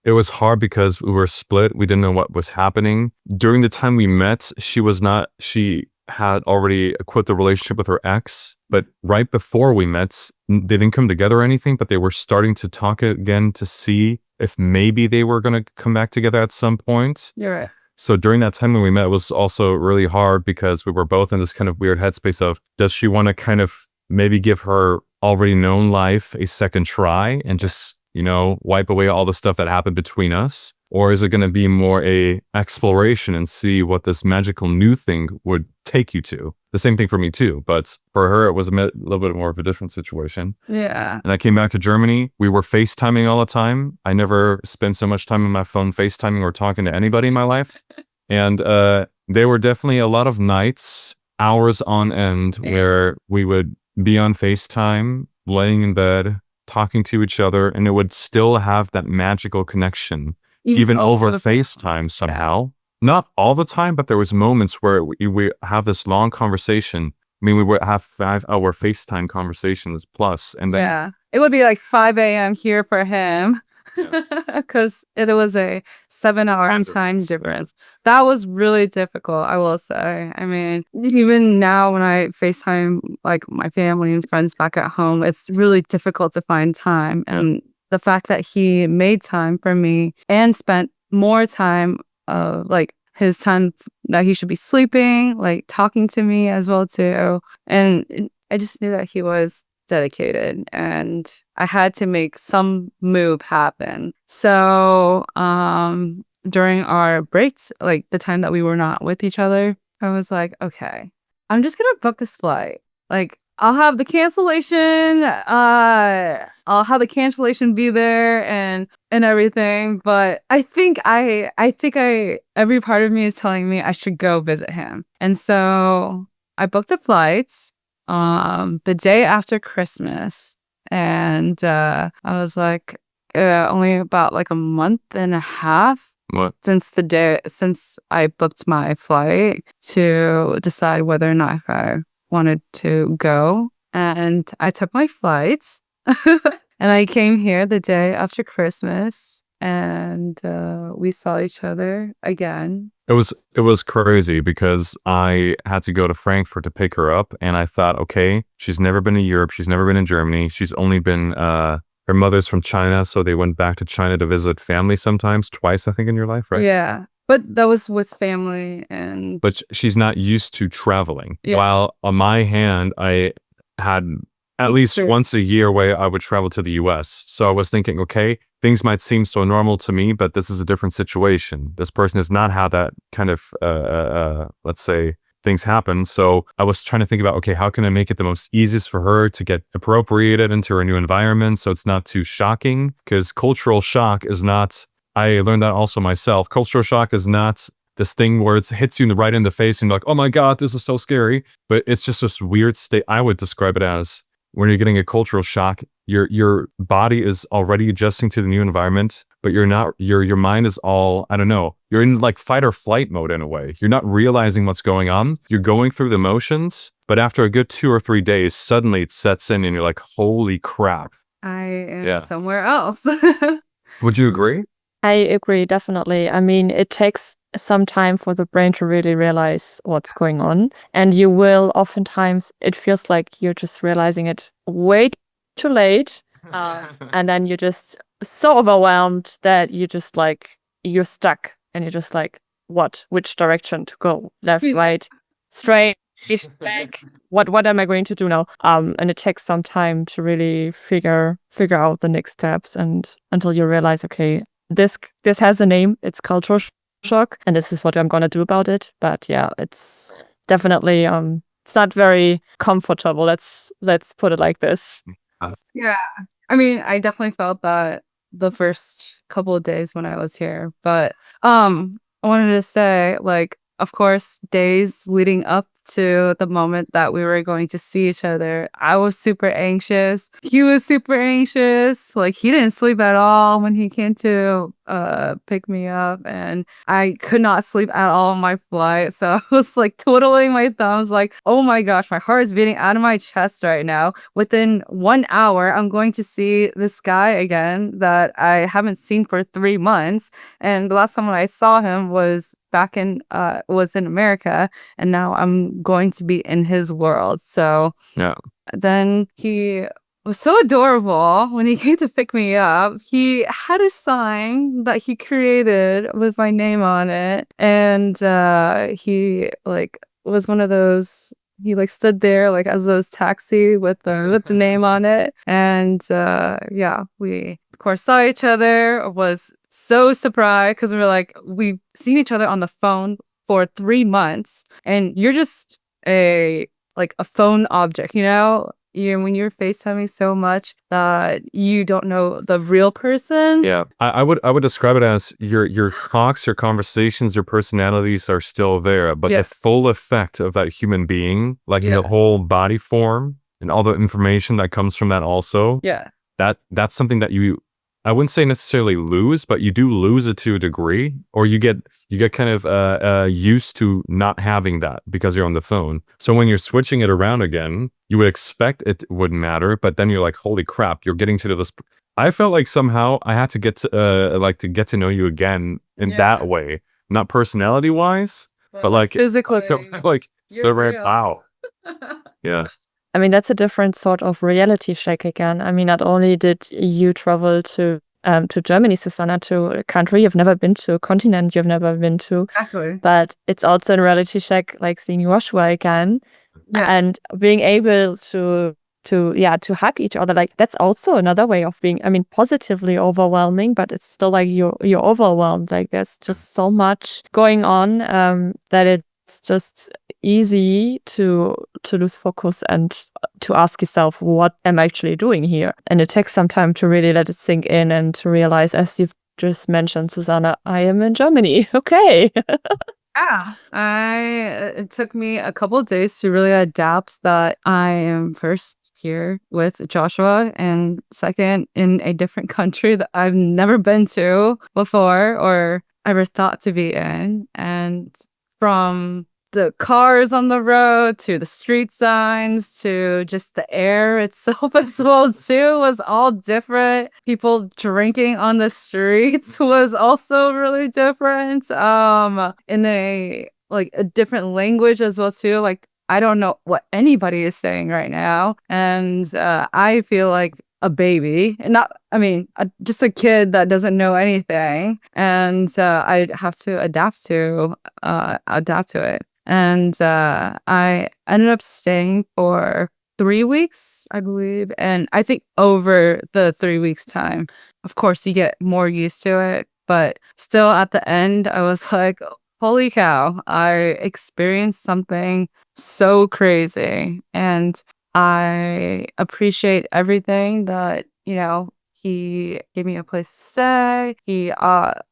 it was hard because we were split. We didn't know what was happening. During the time we met, she had already quit the relationship with her ex, but right before we met, they didn't come together or anything, but they were starting to talk again to see if maybe they were going to come back together at some point. You're right. So during that time when we met, it was also really hard because we were both in this kind of weird headspace of, does she want to kind of maybe give her already known life a second try and just, wipe away all the stuff that happened between us? Or is it going to be more a exploration and see what this magical new thing would take you to? The same thing for me too, but for her, it was a little bit more of a different situation. Yeah. And I came back to Germany. We were FaceTiming all the time. I never spent so much time on my phone FaceTiming or talking to anybody in my life. And there were definitely a lot of nights, hours on end, where we would be on FaceTime, laying in bed, talking to each other, and it would still have that magical connection, even over FaceTime somehow. Not all the time, but there was moments where we have this long conversation. I mean, we would have 5-hour FaceTime conversations plus, and then it would be like 5 a.m. here for him because it was a 7-hour time difference. That was really difficult, I will say. I mean, even now when I FaceTime like my family and friends back at home, it's really difficult to find time. And the fact that he made time for me and spent more time his time that he should be sleeping, talking to me as well too. And I just knew that he was dedicated and I had to make some move happen. So during our breaks, the time that we were not with each other, I was like, okay, I'm just gonna book this flight. Like, I'll have the cancellation. I'll have the cancellation be there and everything. But I think every part of me is telling me I should go visit him. And so I booked a flight the day after Christmas. And I was like, only about like a month and a half What? since I booked my flight to decide whether or not I wanted to go. And I took my flight and I came here the day after Christmas, and we saw each other again. It was crazy because I had to go to Frankfurt to pick her up, and I thought, okay, she's never been to Europe, she's never been in Germany, she's only been her mother's from China, so they went back to China to visit family sometimes, twice I think in your life, right? Yeah. But that was with family and But she's not used to traveling. Yeah. While on my hand, I had at least Sure. once a year where I would travel to the US. So I was thinking, okay, things might seem so normal to me, but this is a different situation. This person has not had that kind of, let's say, things happen. So I was trying to think about, okay, how can I make it the most easiest for her to get appropriated into her new environment so it's not too shocking? Because cultural shock is not, I learned that also myself. Cultural shock is not this thing where it hits you right in the face and you're like, oh my God, this is so scary. But it's just this weird state. I would describe it as when you're getting a cultural shock, your body is already adjusting to the new environment, but you're not, your mind is all, I don't know, you're in like fight or flight mode in a way. You're not realizing what's going on. You're going through the motions, but after a good 2 or 3 days, suddenly it sets in and you're like, holy crap. I am Yeah. somewhere else. Would you agree? I agree, definitely. I mean, it takes some time for the brain to really realize what's going on. And you will oftentimes, it feels like you're just realizing it way too late. And then you're just so overwhelmed that you just like, you're stuck and you're just like, what? Which direction to go? Left, right, straight, back? What am I going to do now? And it takes some time to really figure out the next steps, and until you realize, okay, this has a name. It's cultural shock, and this is what I'm gonna do about it. But yeah, it's definitely it's not very comfortable. Let's put it like this. Yeah. I mean, I definitely felt that the first couple of days when I was here. But I wanted to say, like, of course, days leading up to the moment that we were going to see each other, I was super anxious. He was super anxious. Like, he didn't sleep at all when he came to pick me up, and I could not sleep at all on my flight. So I was like twiddling my thumbs, like, oh my gosh, my heart is beating out of my chest right now. Within 1 hour, I'm going to see this guy again that I haven't seen for 3 months. And the last time I saw him was back in America, and now I'm going to be in his world. So Yeah. then he was so adorable when he came to pick me up. He had a sign that he created with my name on it, and he like was one of those. He like stood there like as those taxi with the name on it, and yeah, we of course saw each other. Was so surprised because we've seen each other on the phone for 3 months, and you're just a phone object, you know. When you're FaceTiming so much that you don't know the real person. Yeah, I would describe it as your talks, your conversations, your personalities are still there, but Yeah. the full effect of that human being, like in Yeah. the whole body form and all the information that comes from that also, Yeah. that's something that I wouldn't say necessarily lose, but you do lose it to a degree, or you get kind of used to not having that because you're on the phone. So when you're switching it around again, you would expect it wouldn't matter, but then you're like, holy crap, you're getting to this. I felt like somehow I had to get to know you again in Yeah. that way, not personality wise, but like physically. like You're so real. wow, yeah. I mean, that's a different sort of reality check again. I mean, not only did you travel to Germany, Suzanna, to a country you've never been to, a continent you've never been to, Exactly. but it's also a reality check, like seeing Joshua again, Yeah. and being able to hug each other. Like, that's also another way of being, I mean, positively overwhelming, but it's still like you're overwhelmed. Like, there's just so much going on that just easy to lose focus and to ask yourself, what am I actually doing here? And it takes some time to really let it sink in and to realize, as you've just mentioned, Suzanna, I am in Germany. Okay. Yeah, it took me a couple of days to really adapt that I am first here with Joshua and second in a different country that I've never been to before or ever thought to be in. And from the cars on the road to the street signs to just the air itself as well too was all different. People drinking on the streets was also really different. In a different language as well too. Like I don't know what anybody is saying right now, and I feel like a baby, and just a kid that doesn't know anything, and I'd have to adapt to it. And I ended up staying for 3 weeks, I believe. And I think over the 3 weeks time, of course, you get more used to it. But still at the end, I was like, holy cow, I experienced something so crazy. And I appreciate everything that, he gave me a place to stay. He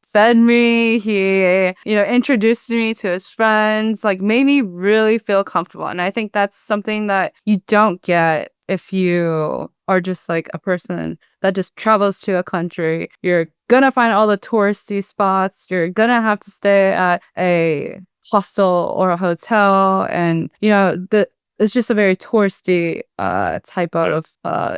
fed me. He, introduced me to his friends, like made me really feel comfortable. And I think that's something that you don't get if you are just like a person that just travels to a country. You're gonna find all the touristy spots. You're gonna have to stay at a hostel or a hotel. And, it's just a very touristy type of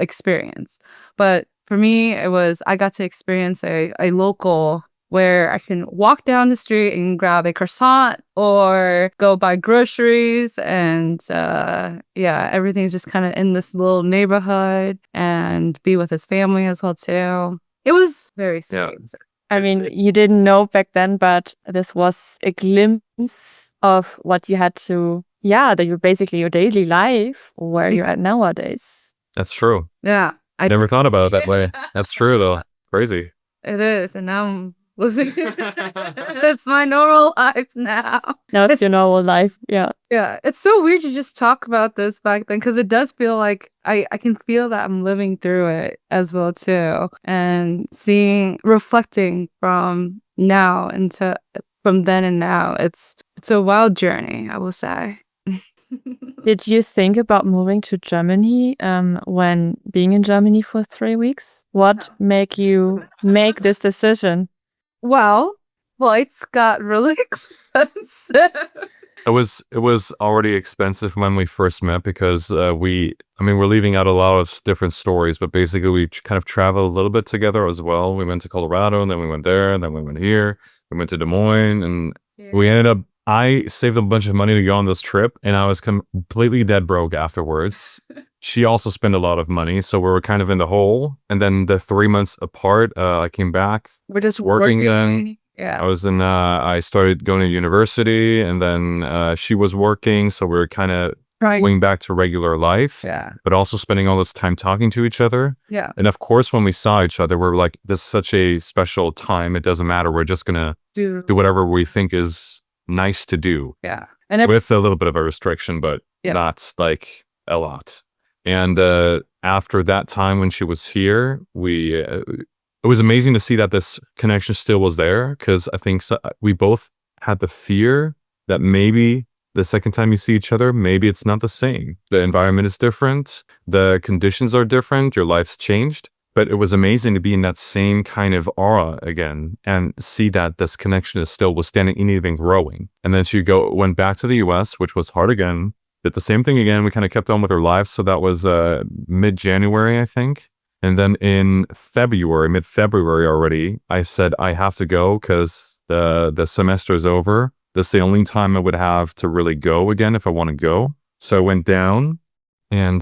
experience. But for me, I got to experience a local where I can walk down the street and grab a croissant or go buy groceries. And everything's just kind of in this little neighborhood, and be with his family as well too. It was very sweet. Yeah. I mean, you didn't know back then, but this was a glimpse of what you had to, basically your daily life, where you're at nowadays. That's true. Yeah. I never thought about it that way. That's true, though. Crazy. It is. And now I'm losing. That's my normal life now. Now it's your normal life. Yeah. Yeah. It's so weird to just talk about this back then, because it does feel like I can feel that I'm living through it as well too. And reflecting from now from then and now, it's a wild journey, I will say. Did you think about moving to Germany when being in Germany for 3 weeks? What made you make this decision? Well, flights got really expensive. It was already expensive when we first met because we're leaving out a lot of different stories, but basically we kind of traveled a little bit together as well. We went to Colorado, and then we went there, and then we went here. We went to Des Moines, and we ended up, I saved a bunch of money to go on this trip, and I was completely dead broke afterwards. She also spent a lot of money, so we were kind of in the hole. And then the 3 months apart, I came back. We're just working. Yeah. I started going to university, and then she was working, so we were kind of going back to regular life. Yeah. But also spending all this time talking to each other. Yeah. And of course, when we saw each other, we're like, this is such a special time. It doesn't matter. We're just gonna do whatever we think is nice to do. Yeah. And with a little bit of a restriction, but not like a lot. And after that time when she was here, it was amazing to see that this connection still was there, because I think we both had the fear that maybe the second time you see each other, maybe it's not the same. The environment is different. The conditions are different. Your life's changed. But it was amazing to be in that same kind of aura again and see that this connection is still withstanding and even growing. And then she went back to the US, which was hard again. Did the same thing again. We kind of kept on with our lives. So that was mid-January, I think. And then in mid-February already, I said, I have to go because the semester is over. This is the only time I would have to really go again if I want to go. So I went down and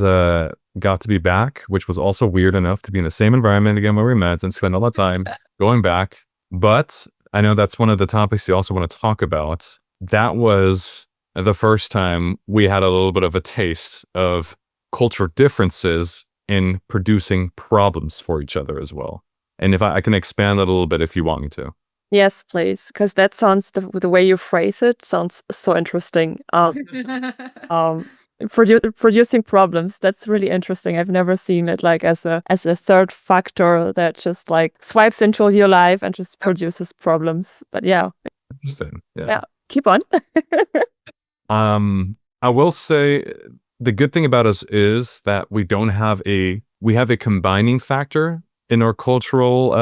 got to be back, which was also weird enough to be in the same environment again where we met and spend all the time going back. But I know that's one of the topics you also want to talk about. That was the first time we had a little bit of a taste of cultural differences in producing problems for each other as well. And if I can expand a little bit if you want me to. Yes, please, because that sounds the way you phrase it sounds so interesting. Producing problems. That's really interesting. I've never seen it like as a third factor that just like swipes into your life and just produces problems. But yeah, Interesting. yeah. Keep on. I will say the good thing about us is that we have a combining factor in our cultural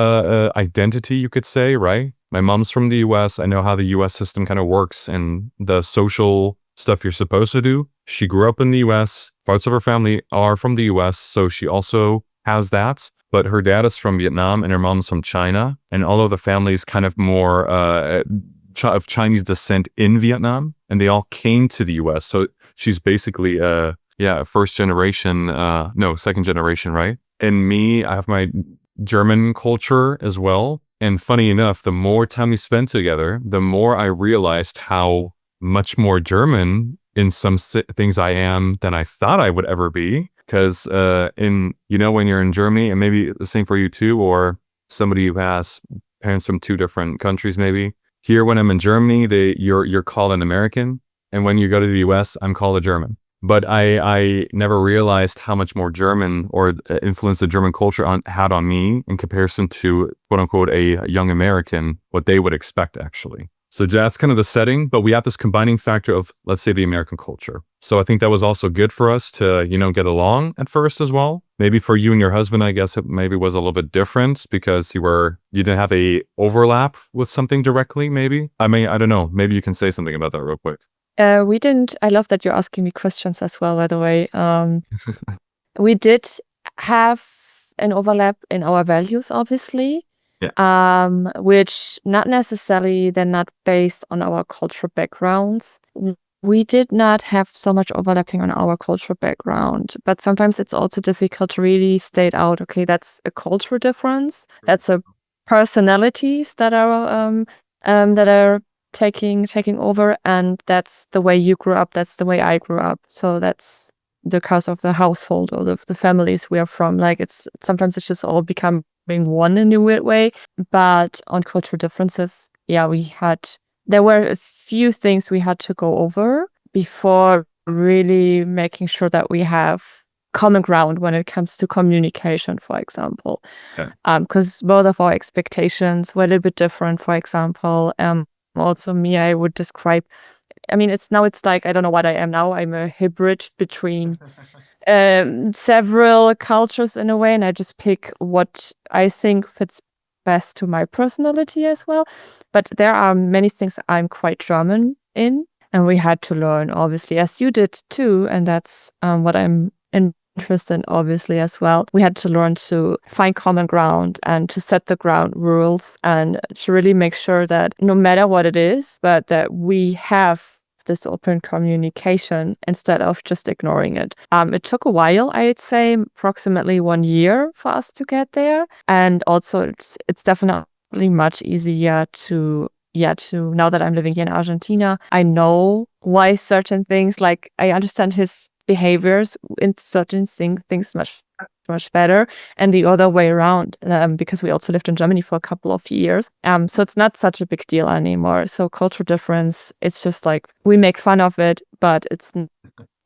identity, you could say, right? My mom's from the US. I know how the US system kind of works and the social stuff you're supposed to do. She grew up in the US. Parts of her family are from the US, so she also has that. But her dad is from Vietnam and her mom's from China. And although the family is kind of more of Chinese descent in Vietnam, and they all came to the US. So she's basically second generation, right? And me, I have my German culture as well. And funny enough, the more time we spent together, the more I realized how much more German in some things I am than I thought I would ever be. Because when you're in Germany, and maybe the same for you too, or somebody who has parents from two different countries, maybe. Here, when I'm in Germany, you're called an American, and when you go to the US, I'm called a German. But I never realized how much more German or influence the German culture had on me in comparison to, quote unquote, a young American, what they would expect actually. So that's kind of the setting, but we have this combining factor of, let's say, the American culture. So I think that was also good for us to, get along at first as well. Maybe for you and your husband, I guess it maybe was a little bit different because you didn't have a overlap with something directly, maybe. I mean, I don't know. Maybe you can say something about that real quick. We didn't. I love that you're asking me questions as well, by the way. We did have an overlap in our values, obviously. Yeah. Which not necessarily they're not based on our cultural backgrounds. We did not have so much overlapping on our cultural background, but sometimes it's also difficult to really state out, okay, that's a cultural difference. That's a personalities that are taking over, and that's the way you grew up, that's the way I grew up. So that's the cause of the household or the families we are from. Like sometimes it's just all become being one in a weird way. But on cultural differences, there were a few things we had to go over before really making sure that we have common ground when it comes to communication, for example. Because both of our expectations were a little bit different, for example. Also me, I would describe, it's like, I don't know what I am now. I'm a hybrid between several cultures in a way, and I just pick what I think fits best to my personality as well. But there are many things I'm quite German in, and we had to learn, obviously, as you did too, and that's what I'm interested in, obviously, as well. We had to learn to find common ground and to set the ground rules and to really make sure that no matter what it is, but that we have this open communication instead of just ignoring it. It took a while, I'd say, approximately 1 year for us to get there. And also it's definitely much easier to now that I'm living here in Argentina, I know why certain things, like I understand his behaviors in certain things much better, and the other way around, because we also lived in Germany for a couple of years. So it's not such a big deal anymore. So cultural difference, it's just like we make fun of it, but it's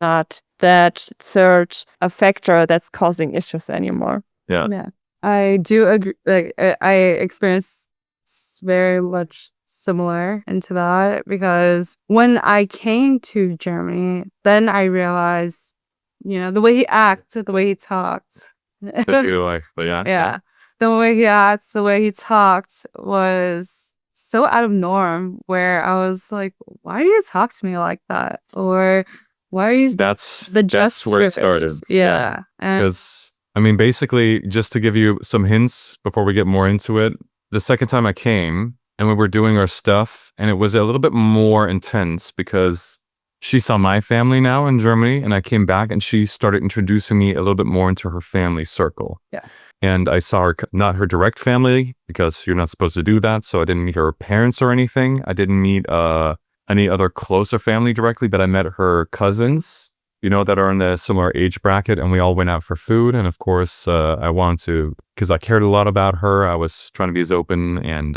not that third factor that's causing issues anymore. Yeah. I do agree. Like I experience very much similar into that, because when I came to Germany, then I realized, the way he acts, the way he talked. Yeah. The way he acts, the way he talked was so out of norm, where I was like, why do you talk to me like that? Or why are you that's where it started. Yeah. Because basically, just to give you some hints before we get more into it, the second time I came and we were doing our stuff, and it was a little bit more intense because she saw my family now in Germany, and I came back and she started introducing me a little bit more into her family circle. Yeah. And I saw not her direct family, because you're not supposed to do that. So I didn't meet her parents or anything. I didn't meet any other closer family directly, but I met her cousins, that are in the similar age bracket, and we all went out for food. And of course, I wanted to, because I cared a lot about her. I was trying to be as open and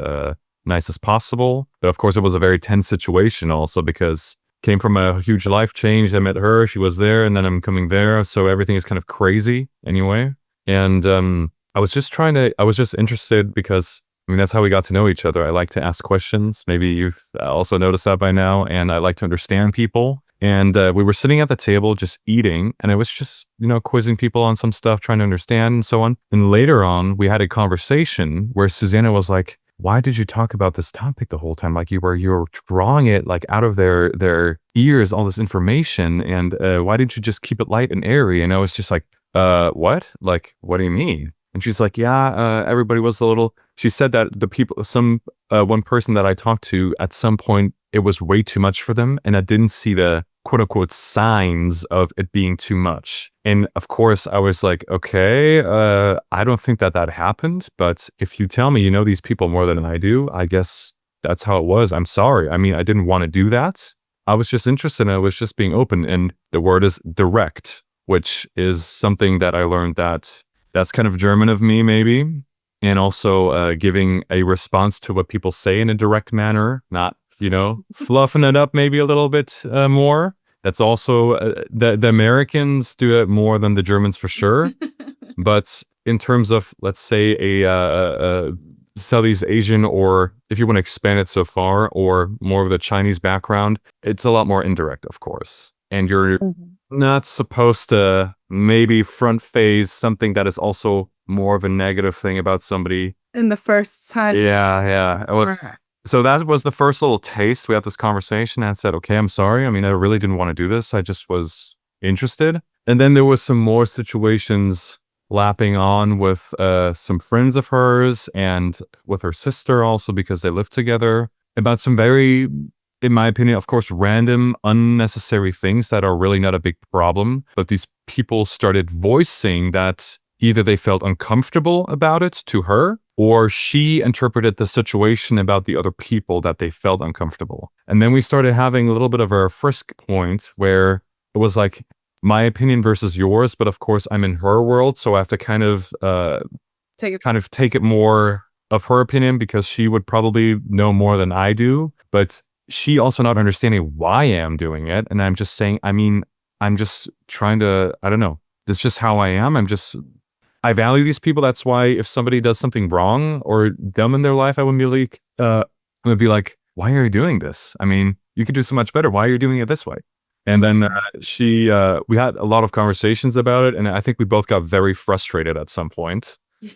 nice as possible. But of course, it was a very tense situation also because came from a huge life change. I met her, she was there, and then I'm coming there. So everything is kind of crazy anyway. And I was just interested because, I mean, that's how we got to know each other. I like to ask questions. Maybe you've also noticed that by now. And I like to understand people. And we were sitting at the table just eating, and I was just, quizzing people on some stuff, trying to understand and so on. And later on, we had a conversation where Suzanna was like, why did you talk about this topic the whole time? Like you were drawing it like out of their ears, all this information. And why didn't you just keep it light and airy? And I was just like, what? Like, what do you mean? And she's like, yeah, everybody was a little, she said that the people, one person that I talked to at some point, it was way too much for them. And I didn't see the quote unquote signs of it being too much. And of course I was like, okay, I don't think that happened. But if you tell me you know these people more than I do, I guess that's how it was. I'm sorry. I mean, I didn't want to do that. I was just interested and I was just being open. And the word is direct, which is something that I learned that's kind of German of me, maybe. And also giving a response to what people say in a direct manner, not, fluffing it up maybe a little bit more. That's also, the Americans do it more than the Germans for sure. But in terms of, let's say, a Southeast Asian, or if you want to expand it so far, or more of the Chinese background, it's a lot more indirect, of course. And you're not supposed to maybe front face something that is also more of a negative thing about somebody. In the first time. Yeah. It was, so that was the first little taste. We had this conversation and I said, okay, I'm sorry. I mean, I really didn't want to do this. I just was interested. And then there was some more situations lapping on with some friends of hers and with her sister also, because they lived together, about some very, in my opinion, of course, random, unnecessary things that are really not a big problem. But these people started voicing that either they felt uncomfortable about it to her, or she interpreted the situation about the other people that they felt uncomfortable. And then we started having a little bit of a frisk point where it was like my opinion versus yours, but of course I'm in her world, so I have to kind of take it more of her opinion because she would probably know more than I do. But she also not understanding why I'm doing it. And I'm just saying, I mean, I'm just trying to, I don't know. This is just how I am. I value these people. That's why if somebody does something wrong or dumb in their life, I would be like, why are you doing this? I mean, you could do so much better. Why are you doing it this way? And then we had a lot of conversations about it. And I think we both got very frustrated at some point. Yeah.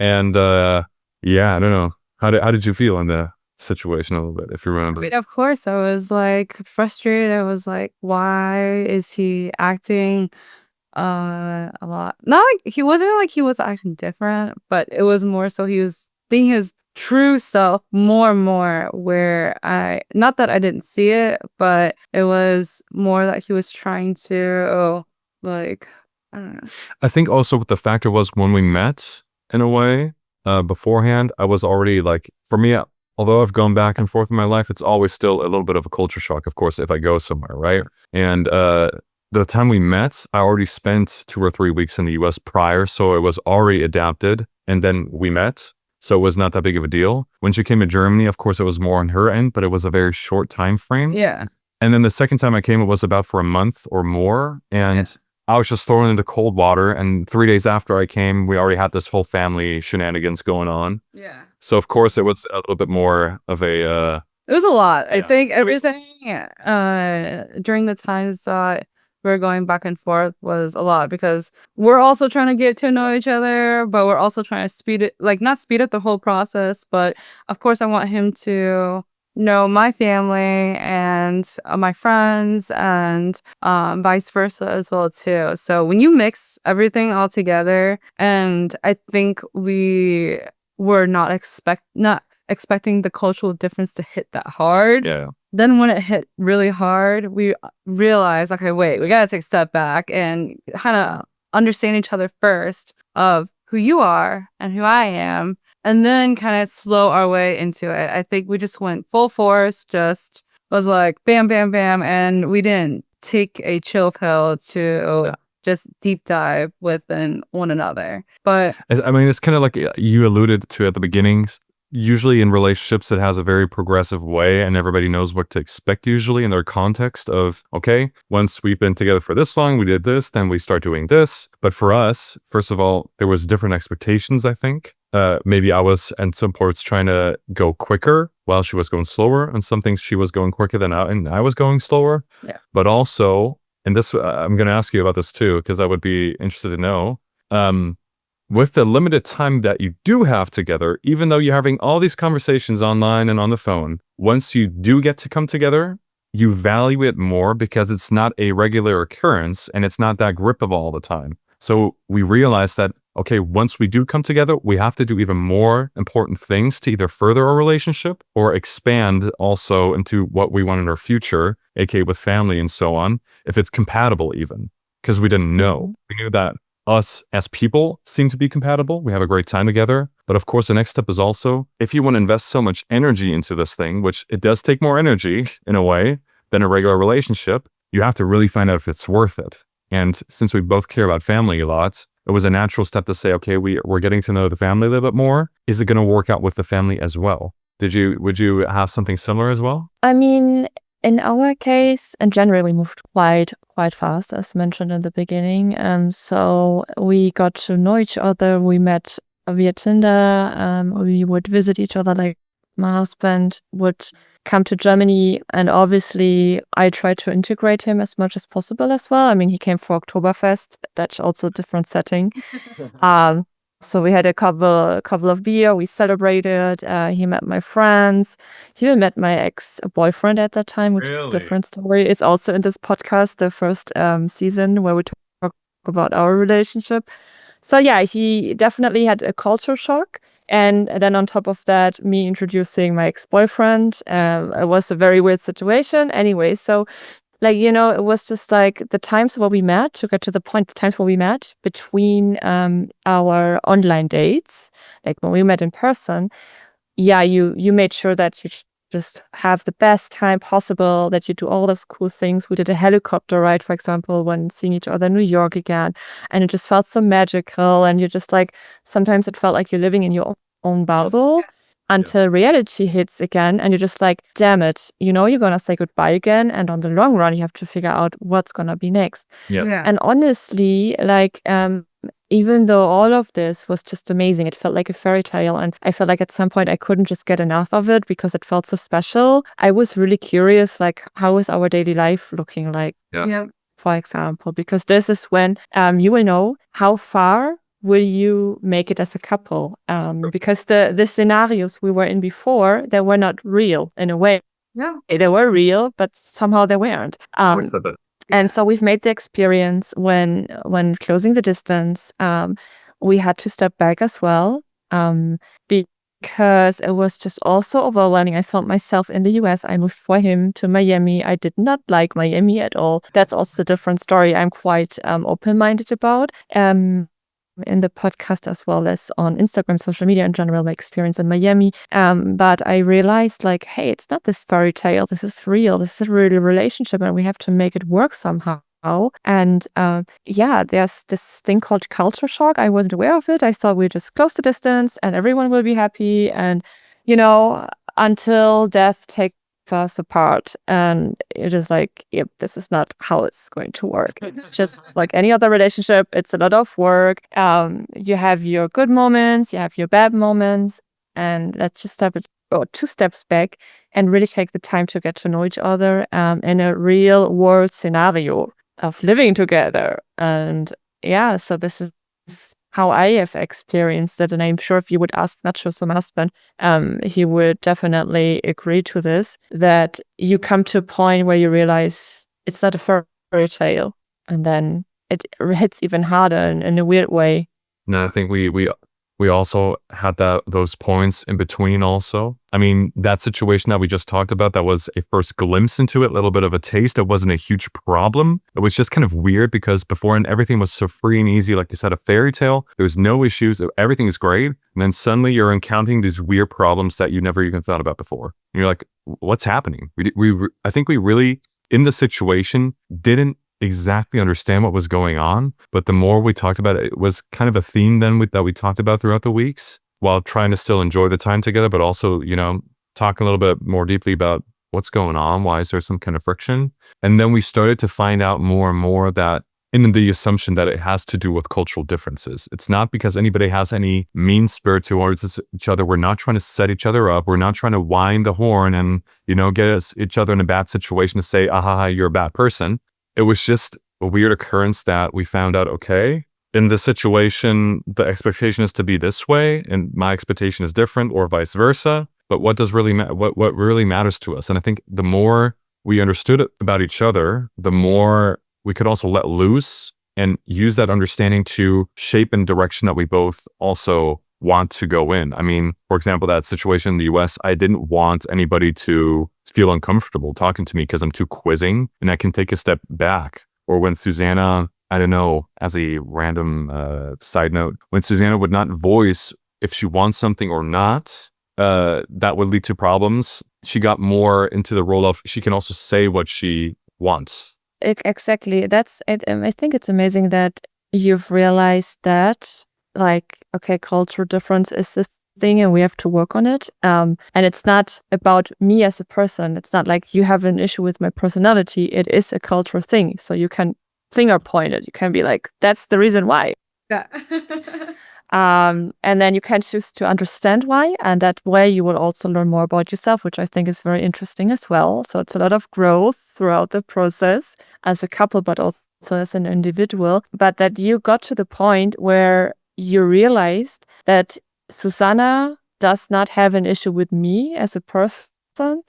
And I don't know. How did you feel in the situation a little bit, if you remember? I mean, of course, I was like frustrated. I was like, why is he acting a lot? Not like he wasn't like he was acting different, but it was more so he was being his true self more and more, where not that I didn't see it, but it was more that he was trying to like, I don't know. I think also what the factor was when we met in a way beforehand, I was already like, for me, although I've gone back and forth in my life, it's always still a little bit of a culture shock, of course, if I go somewhere, right? And the time we met, I already spent 2 or 3 weeks in the US prior, so it was already adapted. And then we met, so it was not that big of a deal. When she came to Germany, of course, it was more on her end, but it was a very short time frame. Yeah. And then the second time I came, it was about for a month or more. And I was just thrown into cold water. And 3 days after I came, we already had this whole family shenanigans going on. Yeah. So, of course, it was a little bit more of a... it was a lot. I think everything during the times that we're going back and forth was a lot, because we're also trying to get to know each other, but we're also trying to not speed up the whole process. But of course, I want him to know my family and my friends, and vice versa as well too. So when you mix everything all together, and I think we were not expecting the cultural difference to hit that hard. Yeah. Then when it hit really hard, we realized, okay, wait, we gotta take a step back and kind of understand each other first, of who you are and who I am, and then kind of slow our way into it. I think we just went full force, just was like bam, bam, bam, and we didn't take a chill pill to just deep dive within one another. But I mean, it's kind of like you alluded to at the beginnings. usually in relationships, it has a very progressive way and everybody knows what to expect usually in their context of, okay, once we've been together for this long, we did this, then we start doing this. But for us, first of all, there was different expectations, I think. Maybe I was at some parts trying to go quicker while she was going slower, and some things she was going quicker than I was going slower. Yeah. But also, and this, I'm going to ask you about this too, because I would be interested to know, with the limited time that you do have together, even though you're having all these conversations online and on the phone, once you do get to come together, you value it more because it's not a regular occurrence and it's not that grippable all the time. So we realize that, okay, once we do come together, we have to do even more important things to either further our relationship or expand also into what we want in our future, aka with family and so on, if it's compatible even, because we didn't know. We knew that us as people seem to be compatible. We have a great time together. But of course, the next step is also, if you want to invest so much energy into this thing, which it does take more energy in a way than a regular relationship, you have to really find out if it's worth it. And since we both care about family a lot, it was a natural step to say, okay, we're getting to know the family a little bit more. Is it going to work out with the family as well? Would you have something similar as well? I mean, in our case, in general, we moved quite fast, as mentioned in the beginning. So we got to know each other. We met via Tinder. We would visit each other. Like my husband would come to Germany, and obviously I tried to integrate him as much as possible as well. I mean, he came for Oktoberfest. That's also a different setting. So we had a couple of beer. We celebrated. He met my friends. He even met my ex-boyfriend at that time, which is a different story. It's also in this podcast, the first season where we talk about our relationship. So yeah, he definitely had a culture shock. And then on top of that, me introducing my ex-boyfriend. It was a very weird situation. Anyway, so like, you know, it was just like the times where we met, to get to the point, the times where we met between our online dates, like when we met in person, yeah, you made sure that you just have the best time possible, that you do all those cool things. We did a helicopter ride, for example, when seeing each other in New York again, and it just felt so magical. And you're just like, sometimes it felt like you're living in your own bubble. Until reality hits again, and you're just like, damn it, you know, you're gonna say goodbye again, and on the long run you have to figure out what's gonna be next. And honestly, like even though all of this was just amazing, it felt like a fairy tale, and I felt like at some point I couldn't just get enough of it because it felt so special. I was really curious, like, how is our daily life looking like, for example, because this is when you will know how far will you make it as a couple? Because the scenarios we were in before, they were not real in a way. Yeah. They were real, but somehow they weren't. And so we've made the experience when closing the distance, we had to step back as well, because it was just also overwhelming. I felt myself in the US. I moved for him to Miami. I did not like Miami at all. That's also a different story I'm quite open-minded about. In the podcast as well as on Instagram, social media in general, my experience in Miami. But I realized, like, hey, it's not this fairy tale. This is real. This is a real relationship, and we have to make it work somehow. And there's this thing called culture shock. I wasn't aware of it. I thought we just close the distance and everyone will be happy. And, you know, until death takes us apart, and it is like, yep, this is not how it's going to work. Just like any other relationship, it's a lot of work. You have your good moments, you have your bad moments, and let's just go 2 steps back and really take the time to get to know each other in a real world scenario of living together. And yeah, so this is how I have experienced it. And I'm sure if you would ask Nacho, so my husband, he would definitely agree to this, that you come to a point where you realize it's not a fairy tale. And then it hits even harder in a weird way. No, I think we also had those points in between also. I mean, that situation that we just talked about, that was a first glimpse into it, a little bit of a taste. It wasn't a huge problem. It was just kind of weird because before, and everything was so free and easy, like you said, a fairy tale. There was no issues. Everything is great. And then suddenly you're encountering these weird problems that you never even thought about before. And you're like, what's happening? I think we really, in the situation, didn't exactly understand what was going on, but the more we talked about it, it was kind of a theme then that we talked about throughout the weeks. while trying to still enjoy the time together, but also, talking a little bit more deeply about what's going on. Why is there some kind of friction? And then we started to find out more and more that in the assumption that it has to do with cultural differences. It's not because anybody has any mean spirit towards each other. We're not trying to set each other up. We're not trying to wind the horn and, get each other in a bad situation to say, you're a bad person. It was just a weird occurrence that we found out, okay, in this situation, the expectation is to be this way and my expectation is different, or vice versa. But what does really what really matters to us? And I think the more we understood it about each other, the more we could also let loose and use that understanding to shape in direction that we both also want to go in. I mean, for example, that situation in the US, I didn't want anybody to feel uncomfortable talking to me because I'm too quizzing and I can take a step back. Or when Suzanna, I don't know, as a random side note, when Suzanna would not voice if she wants something or not, that would lead to problems. She got more into the role of she can also say what she wants. Exactly. That's it. I think it's amazing that you've realized that, like, okay, cultural difference is this thing and we have to work on it. And it's not about me as a person. It's not like you have an issue with my personality. It is a cultural thing. So you can finger point it. You can be like, that's the reason why. Yeah. And then you can choose to understand why, and that way you will also learn more about yourself, which I think is very interesting as well. So it's a lot of growth throughout the process as a couple, but also as an individual. But that you got to the point where you realized that Suzanna does not have an issue with me as a person.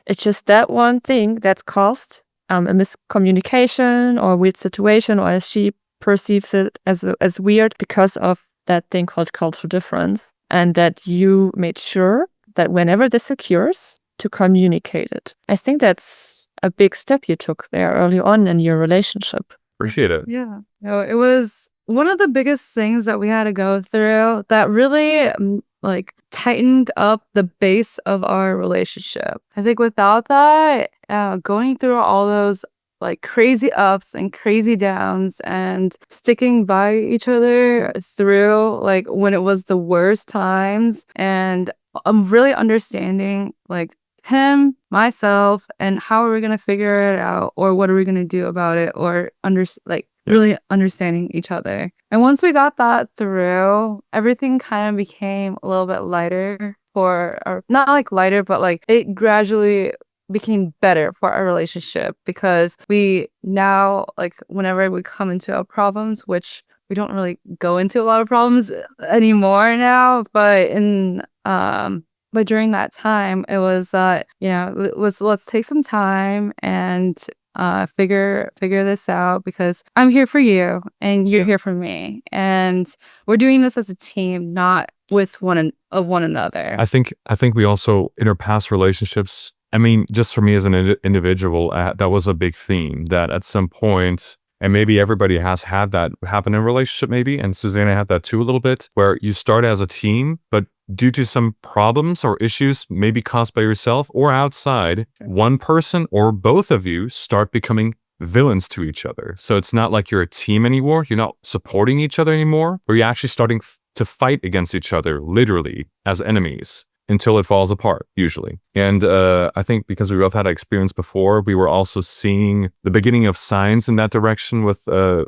It's just that one thing that's caused a miscommunication or a weird situation, or as she perceives it as weird because of that thing called cultural difference, and that you made sure that whenever this occurs, to communicate it. I think that's a big step you took there early on in your relationship. Appreciate it. Yeah. No, it was one of the biggest things that we had to go through that really tightened up the base of our relationship. I think without that, going through all those crazy ups and crazy downs and sticking by each other through when it was the worst times, and I'm really understanding him, myself, and how are we gonna figure it out, or what are we gonna do about it, or really understanding each other. And once we got that through, everything kind of became a little bit lighter not lighter, but it gradually became better for our relationship, because we now whenever we come into our problems, which we don't really go into a lot of problems anymore now, but during that time it was let's take some time and figure this out, because I'm here for you and you're here for me, and we're doing this as a team, not with one another. I think we also, in our past relationships, I mean, just for me as an individual, that was a big theme, that at some point, and maybe everybody has had that happen in a relationship maybe, and Suzanna had that too a little bit, where you start as a team, but due to some problems or issues maybe caused by yourself or outside, one person or both of you start becoming villains to each other. So it's not like you're a team anymore. You're not supporting each other anymore, or you're actually starting to fight against each other, literally, as enemies, until it falls apart, usually. And I think because we both had experience before, we were also seeing the beginning of signs in that direction with, the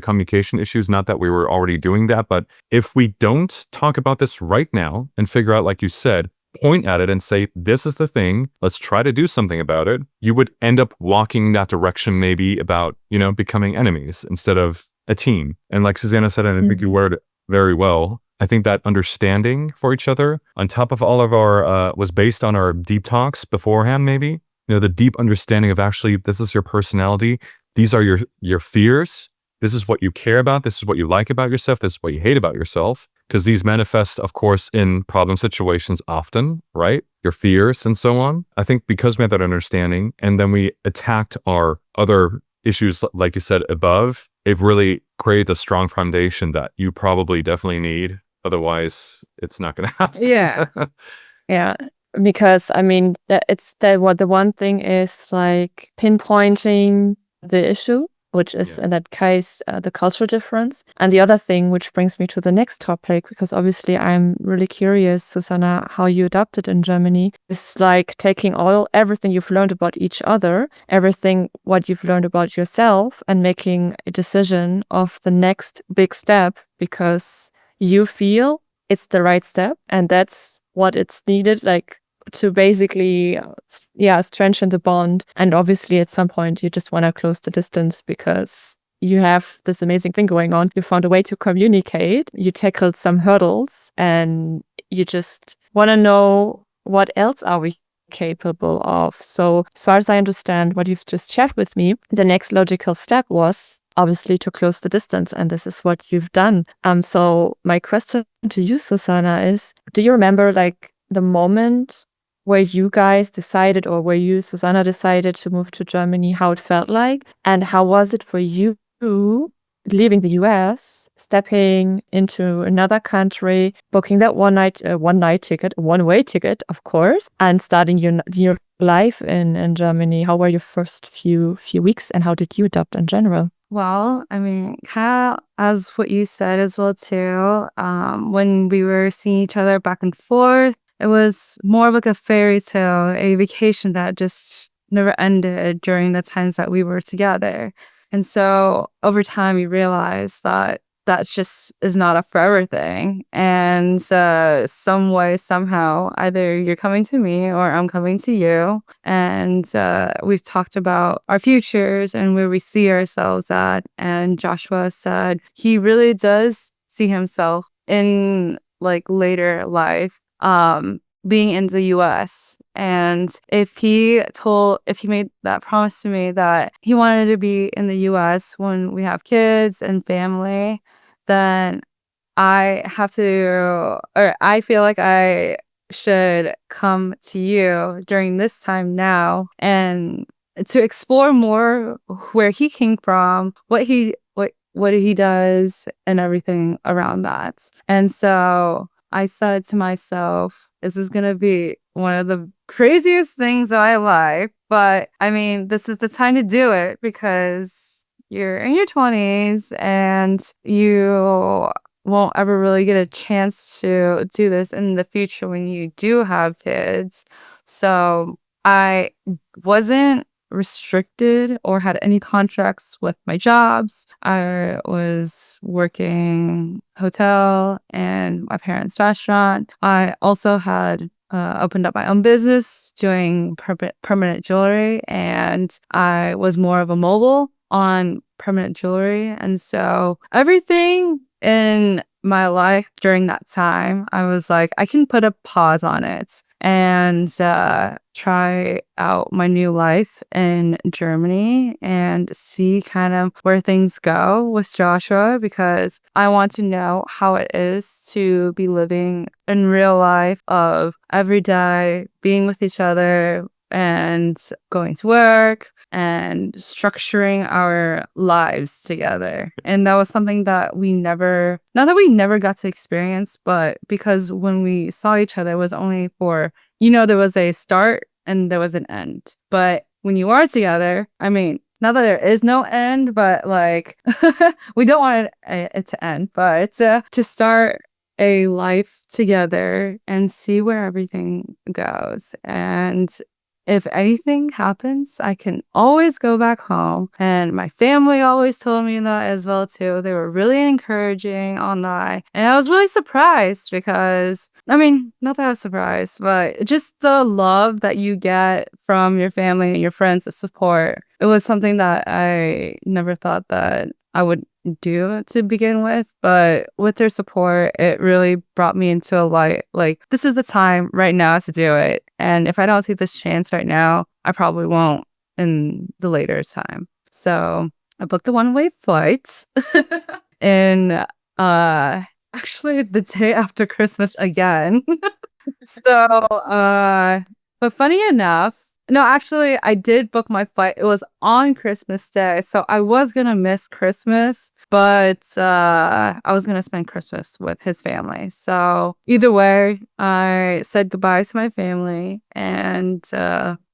communication issues. Not that we were already doing that, but if we don't talk about this right now and figure out, like you said, point at it and say, this is the thing, let's try to do something about it, you would end up walking that direction maybe about, becoming enemies instead of a team. And like Suzanna said, and I think you worded it very well, I think that understanding for each other, on top of all of our, was based on our deep talks beforehand, maybe. The deep understanding of actually, this is your personality. These are your fears. This is what you care about. This is what you like about yourself. This is what you hate about yourself. Because these manifest, of course, in problem situations often, right? Your fears and so on. I think because we had that understanding, and then we attacked our other issues, like you said, above, it really created a strong foundation that you probably definitely need. Otherwise, it's not going to happen. Yeah. Yeah. Because I mean, the one thing is pinpointing the issue which is Yeah. in that case the cultural difference. And the other thing, which brings me to the next topic, because obviously I'm really curious, Susanna, how you adapted in Germany, is like taking everything you've learned about each other, everything what you've learned about yourself, and making a decision of the next big step because you feel it's the right step and that's what it's needed, like to basically strengthen the bond. And obviously at some point you just want to close the distance because you have this amazing thing going on. You found a way to communicate, you tackled some hurdles, and you just want to know what else are we capable of. So as far as I understand what you've just shared with me, the next logical step was obviously to close the distance, and this is what you've done. So my question to you, Susanna, is, do you remember like the moment where you guys decided, or where you, Susanna, decided to move to Germany, how it felt like, and how was it for you leaving the US, stepping into another country, booking that one-way ticket, of course, and starting your life in Germany? How were your first few weeks, and how did you adapt in general? Well, I mean, kind of as what you said as well too. When we were seeing each other back and forth, it was more of like a fairy tale, a vacation that just never ended during the times that we were together. And so over time, we realized that that just is not a forever thing. And some way, somehow, either you're coming to me or I'm coming to you. And we've talked about our futures and where we see ourselves at. And Joshua said he really does see himself in like later life being in the US. And if he made that promise to me that he wanted to be in the US when we have kids and family, then I feel like I should come to you during this time now and to explore more where he came from, what he does, and everything around that. And so I said to myself, this is going to be one of the craziest things of my life. But I mean, this is the time to do it because you're in your 20s and you won't ever really get a chance to do this in the future when you do have kids. So I wasn't restricted or had any contracts with my jobs. I was working hotel and my parents' restaurant. I also had opened up my own business doing permanent jewelry, and I was more of a mobile on permanent jewelry. And so everything in my life during that time, I was like, I can put a pause on it and try out my new life in Germany and see kind of where things go with Joshua, because I want to know how it is to be living in real life of every day being with each other and going to work and structuring our lives together. And that was something that not that we never got to experience, but because when we saw each other, it was only for, there was a start and there was an end. But when you are together, I mean, not that there is no end, but like, we don't want it to end, but to start a life together and see where everything goes. And if anything happens, I can always go back home. And my family always told me that as well, too. They were really encouraging on that. And I was really surprised because, I mean, not that I was surprised, but just the love that you get from your family and your friends, the support. It was something that I never thought that I would do to begin with, but with their support, it really brought me into a light. Like, this is the time right now to do it. And if I don't take this chance right now, I probably won't in the later time. So I booked a one-way flight and actually the day after Christmas again. But funny enough, no, actually, I did book my flight. It was on Christmas Day, so I was gonna miss Christmas, but I was gonna spend Christmas with his family. So either way, I said goodbye to my family and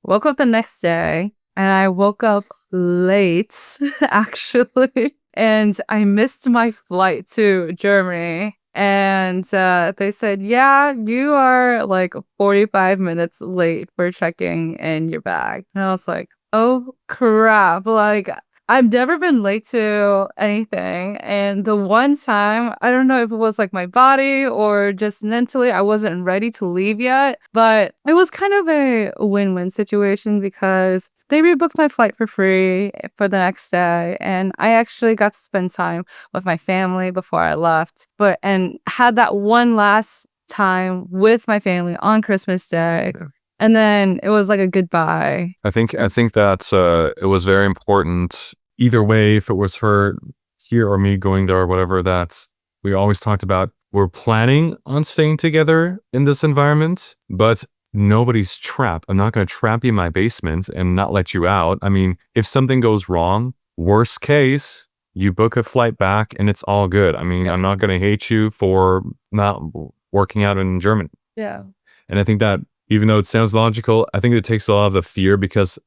woke up the next day, and I woke up late, actually. And I missed my flight to Germany. And they said, yeah, you are like 45 minutes late for checking in your bag. And I was like, oh, crap. Like, I've never been late to anything. And the one time, I don't know if it was like my body or just mentally, I wasn't ready to leave yet. But it was kind of a win-win situation because they rebooked my flight for free for the next day. And I actually got to spend time with my family before I left. And had that one last time with my family on Christmas Day. And then it was like a goodbye. I think that it was very important either way, if it was her here or me going there or whatever, that we always talked about we're planning on staying together in this environment, but nobody's trapped. I'm not going to trap you in my basement and not let you out. I mean, if something goes wrong, worst case, you book a flight back and it's all good. I mean, I'm not going to hate you for not working out in Germany. Yeah. And I think that even though it sounds logical, I think it takes a lot of the fear because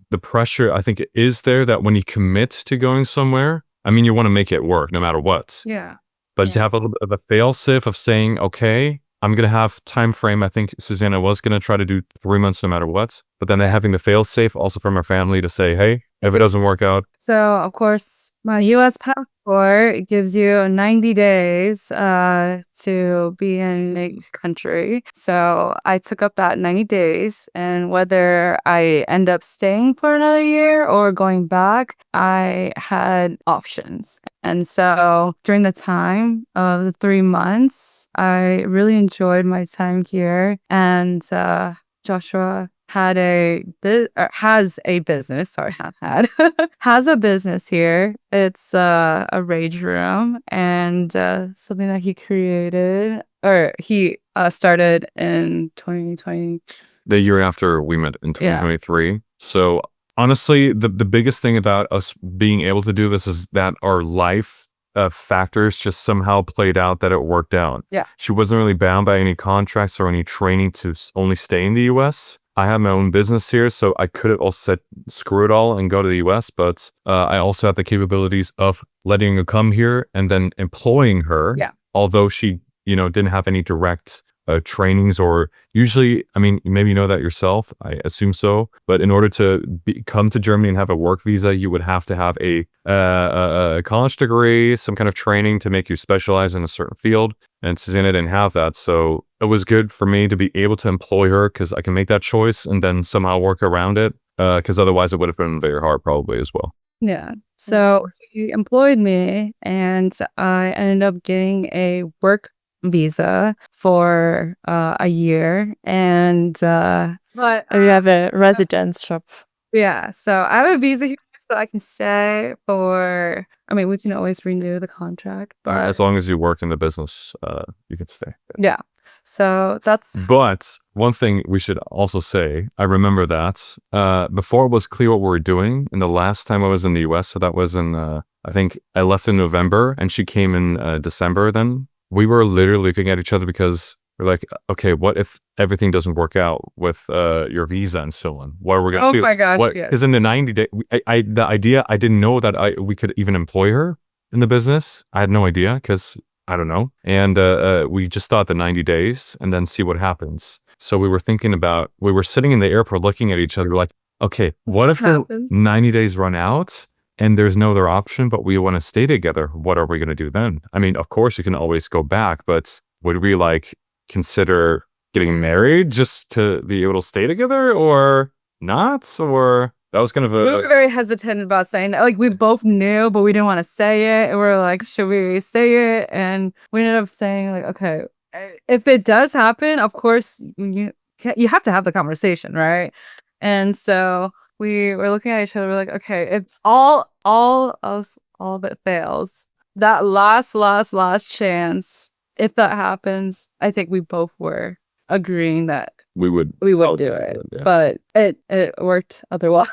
the pressure, I think, is there that when you commit to going somewhere, I mean, you want to make it work no matter what. Yeah. But to have a little bit of a fail-safe of saying, okay, I'm going to have time frame. I think Suzanna was going to try to do 3 months no matter what. But then having the fail-safe also from her family to say, hey, if it doesn't work out. So, of course, my U.S. passport gives you 90 days to be in a country. So I took up that 90 days. And whether I end up staying for another year or going back, I had options. And so during the time of the 3 months, I really enjoyed my time here. And Joshua has a business. Sorry, not had has a business here. It's a rage room and something that he created or he started in 2020. The year after we met in 2023. Yeah. So honestly, the biggest thing about us being able to do this is that our life factors just somehow played out that it worked out. Yeah. She wasn't really bound by any contracts or any training to only stay in the U.S. I have my own business here, so I could have also said, screw it all and go to the US, but I also have the capabilities of letting her come here and then employing her. Yeah. Although she, didn't have any direct trainings or usually, I mean, maybe you know that yourself, I assume so, but in order to come to Germany and have a work visa, you would have to have a college degree, some kind of training to make you specialize in a certain field. And Suzanna didn't have that. So it was good for me to be able to employ her because I can make that choice and then somehow work around it. Because otherwise it would have been very hard probably as well. Yeah. So he employed me and I ended up getting a work visa for a year. And but you have a residence shop. Yeah. So I have a visa here. So I can stay for, we can always renew the contract. But as long as you work in the business, you can stay. Yeah. So that's... But one thing we should also say, I remember that before it was clear what we were doing, and the last time I was in the US, so that was in, I think I left in November and she came in December then. We were literally looking at each other because we're like, okay, what if everything doesn't work out with your visa and so on? What are we going to do? Oh my gosh, because in the 90 days, the idea, I didn't know that we could even employ her in the business. I had no idea because I don't know. And we just thought the 90 days and then see what happens. So we were sitting in the airport looking at each other like, okay, what if the 90 days run out? And there's no other option, but we want to stay together. What are we going to do then? I mean, of course, you can always go back, but would we consider getting married just to be able to stay together or not? Or that was kind of we were very hesitant about saying that. Like, we both knew, but we didn't want to say it. And we're like, should we say it? And we ended up saying like, okay, if it does happen, of course, you have to have the conversation, right? And so we were looking at each other. We're like, okay, if all of it fails, that last chance, if that happens, I think we both were agreeing that we would do it. Yeah. But it worked otherwise.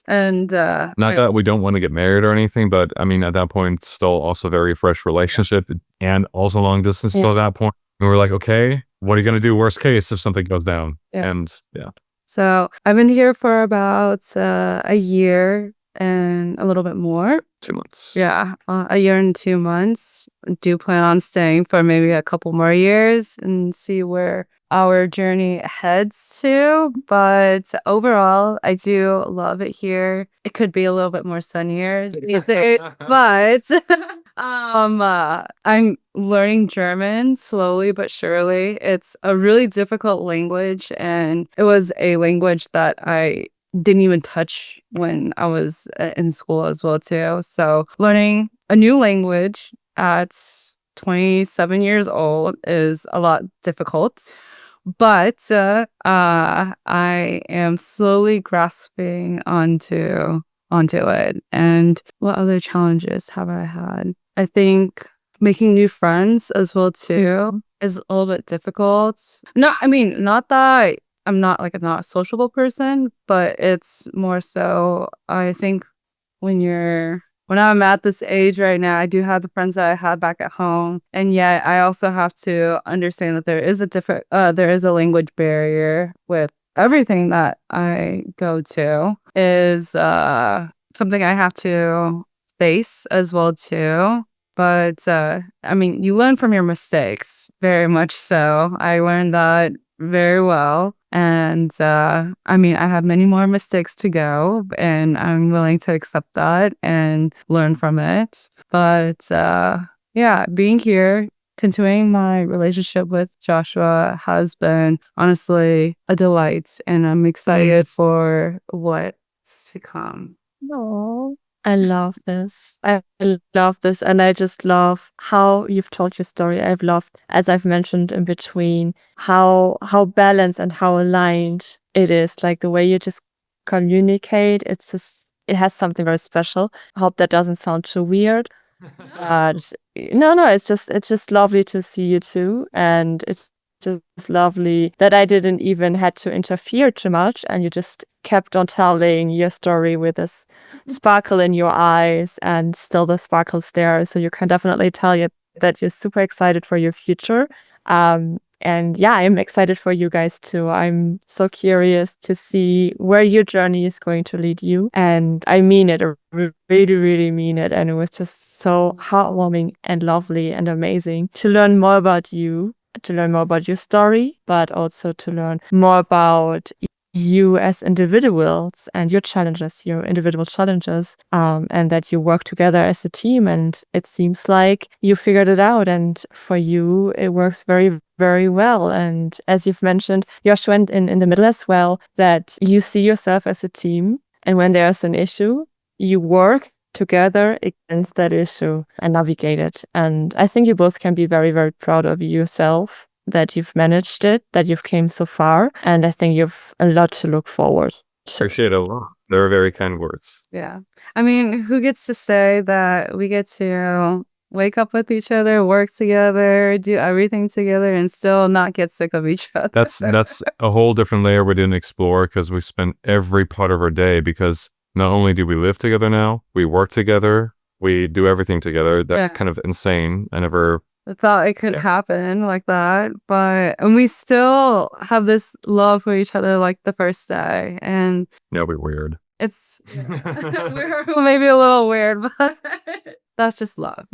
And not that we don't want to get married or anything, but I mean, at that point, still also very fresh relationship and also long distance still at that point. And we're like, okay, what are you going to do worst case if something goes down? Yeah. And yeah. So I've been here for about a year and a little bit more. 2 months. Yeah, a year and 2 months. Do plan on staying for maybe a couple more years and see where our journey heads to. But overall, I do love it here. It could be a little bit more sunnier these days, but I'm learning German slowly but surely. It's a really difficult language, and it was a language that I didn't even touch when I was in school as well too. So learning a new language at 27 years old is a lot difficult. But I am slowly grasping onto it. And what other challenges have I had? I think making new friends as well too is a little bit difficult. No, I mean, not that I'm not a sociable person, but it's more so I think when I'm at this age right now, I do have the friends that I had back at home, and yet I also have to understand that there is a language barrier with everything that I go to is something I have to face as well too. But I mean, you learn from your mistakes, very much so. I learned that very well. And I mean, I have many more mistakes to go, and I'm willing to accept that and learn from it. But yeah, being here, continuing my relationship with Joshua has been honestly a delight, and I'm excited for what's to come. No. I love this. I love this. And I just love how you've told your story. I've loved, as I've mentioned in between, how balanced and how aligned it is. Like the way you just communicate, it has something very special. I hope that doesn't sound too weird. But no, it's just lovely to see you too. And it's just lovely that I didn't even had to interfere too much, and you just kept on telling your story with this sparkle in your eyes, and still the sparkle's there. So you can definitely tell you that you're super excited for your future. And yeah, I'm excited for you guys too. I'm so curious to see where your journey is going to lead you. And I mean it, I really, really mean it. And it was just so heartwarming and lovely and amazing to learn more about you, to learn more about your story, but also to learn more about you as individuals and your challenges, your individual challenges, and that you work together as a team. And it seems like you figured it out. And for you, it works very, very well. And as you've mentioned, Joshua, in the middle as well, that you see yourself as a team. And when there's an issue, you work together against that issue and navigate it. And I think you both can be very, very proud of yourself, that you've managed it, that you've came so far. And I think you've a lot to look forward. Appreciate it a lot. They're very kind words. Yeah. I mean, who gets to say that we get to wake up with each other, work together, do everything together, and still not get sick of each other? That's a whole different layer we didn't explore, because we spent every part of our day, because not only do we live together now, we work together, we do everything together. That's kind of insane. I thought it could happen like that, and we still have this love for each other like the first day. And no, we're weird. It's we're maybe a little weird, but that's just love.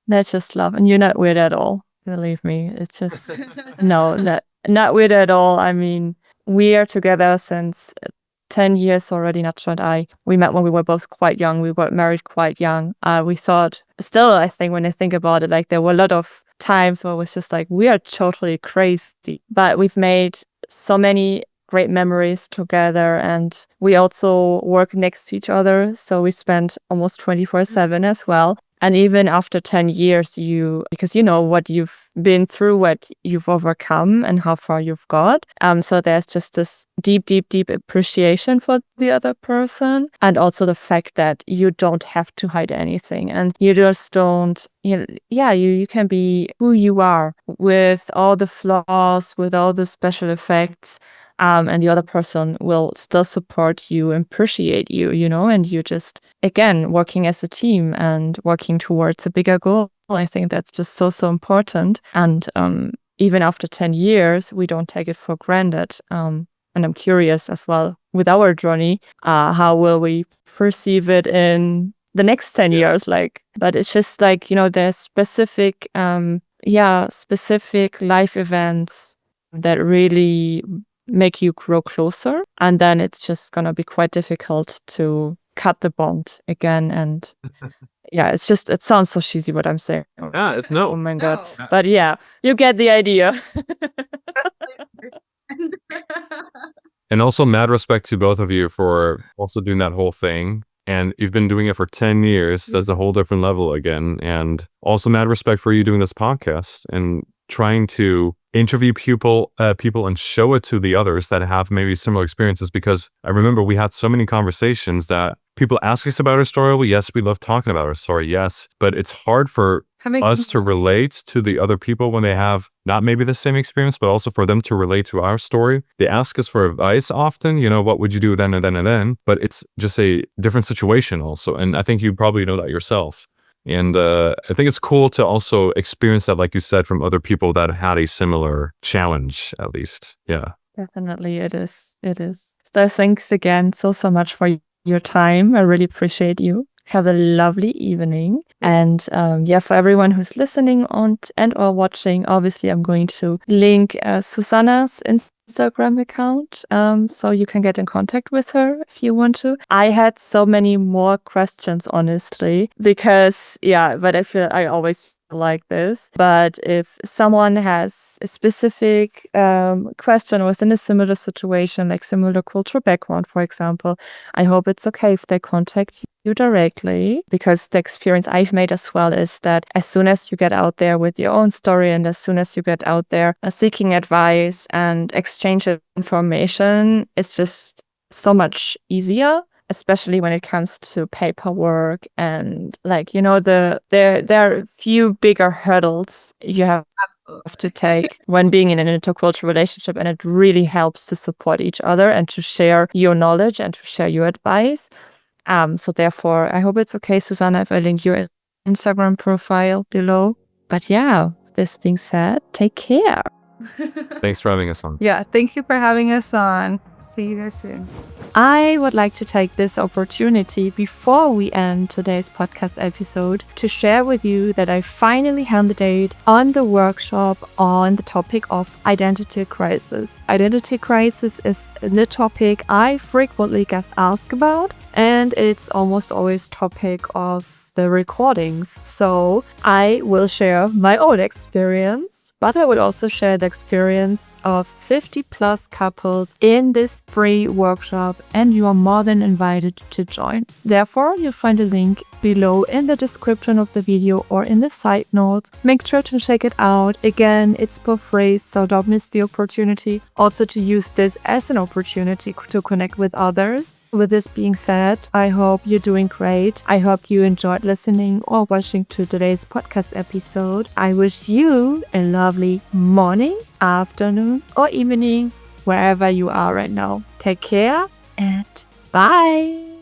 That's just love. And you're not weird at all. Believe me. It's just, no, not weird at all. I mean, we are together since 10 years already, Nacho and I. We met when we were both quite young. We got married quite young. We thought, still, I think when I think about it, like there were a lot of times where it was just like, we are totally crazy. But we've made so many great memories together, and we also work next to each other. So we spend almost 24/7 as well. And even after 10 years, because you know what you've been through, what you've overcome, and how far you've got. So there's just this deep, deep, deep appreciation for the other person. And also the fact that you don't have to hide anything. And you just don't, you can be who you are with all the flaws, with all the special effects. And the other person will still support you and appreciate you, and you just, again, working as a team and working towards a bigger goal. I think that's just so, so important. And even after 10 years, we don't take it for granted. and I'm curious as well with our journey, how will we perceive it in the next 10 years? But it's just there's specific, specific life events that really make you grow closer. And then it's just going to be quite difficult to cut the bond again. And it sounds so cheesy what I'm saying. Yeah, it's no. Oh my God. But yeah, you get the idea. And also mad respect to both of you for also doing that whole thing. And you've been doing it for 10 years. That's a whole different level again. And also mad respect for you doing this podcast and trying to interview people and show it to the others that have maybe similar experiences. Because I remember we had so many conversations that people ask us about our story. Well, yes, we love talking about our story. Yes. But it's hard for us to relate to the other people when they have not maybe the same experience, but also for them to relate to our story. They ask us for advice often, what would you do then and then and then? But it's just a different situation also. And I think you probably know that yourself. And I think it's cool to also experience that, like you said, from other people that had a similar challenge, at least. Yeah. Definitely, it is. It is. So thanks again so much for your time. I really appreciate you. Have a lovely evening. And for everyone who's listening and or watching, obviously I'm going to link Suzanna's Instagram account so you can get in contact with her if you want to. I had so many more questions, honestly, because but I feel I always like this. But if someone has a specific question or is in a similar situation, like similar cultural background, for example, I hope it's okay if they contact you directly, because the experience I've made as well is that as soon as you get out there with your own story and as soon as you get out there seeking advice and exchange of information, it's just so much easier, especially when it comes to paperwork and there are a few bigger hurdles you have to take when being in an intercultural relationship, and it really helps to support each other and to share your knowledge and to share your advice. So therefore, I hope it's okay, Suzanna, if I link your Instagram profile below. But this being said, take care. Thanks for having us on. Yeah, thank you for having us on. See you guys soon. I would like to take this opportunity before we end today's podcast episode to share with you that I finally handed on the workshop on the topic of identity crisis. Identity crisis is the topic I frequently get asked about, and it's almost always topic of the recordings. So I will share my own experience, but I will also share the experience of 50 plus couples in this free workshop, and you are more than invited to join. Therefore, you'll find a link below in the description of the video or in the side notes. Make sure to check it out. Again, it's for free, so don't miss the opportunity also to use this as an opportunity to connect with others. With this being said, I hope you're doing great. I hope you enjoyed listening or watching to today's podcast episode. I wish you a lovely morning, afternoon, or evening, wherever you are right now. Take care and bye.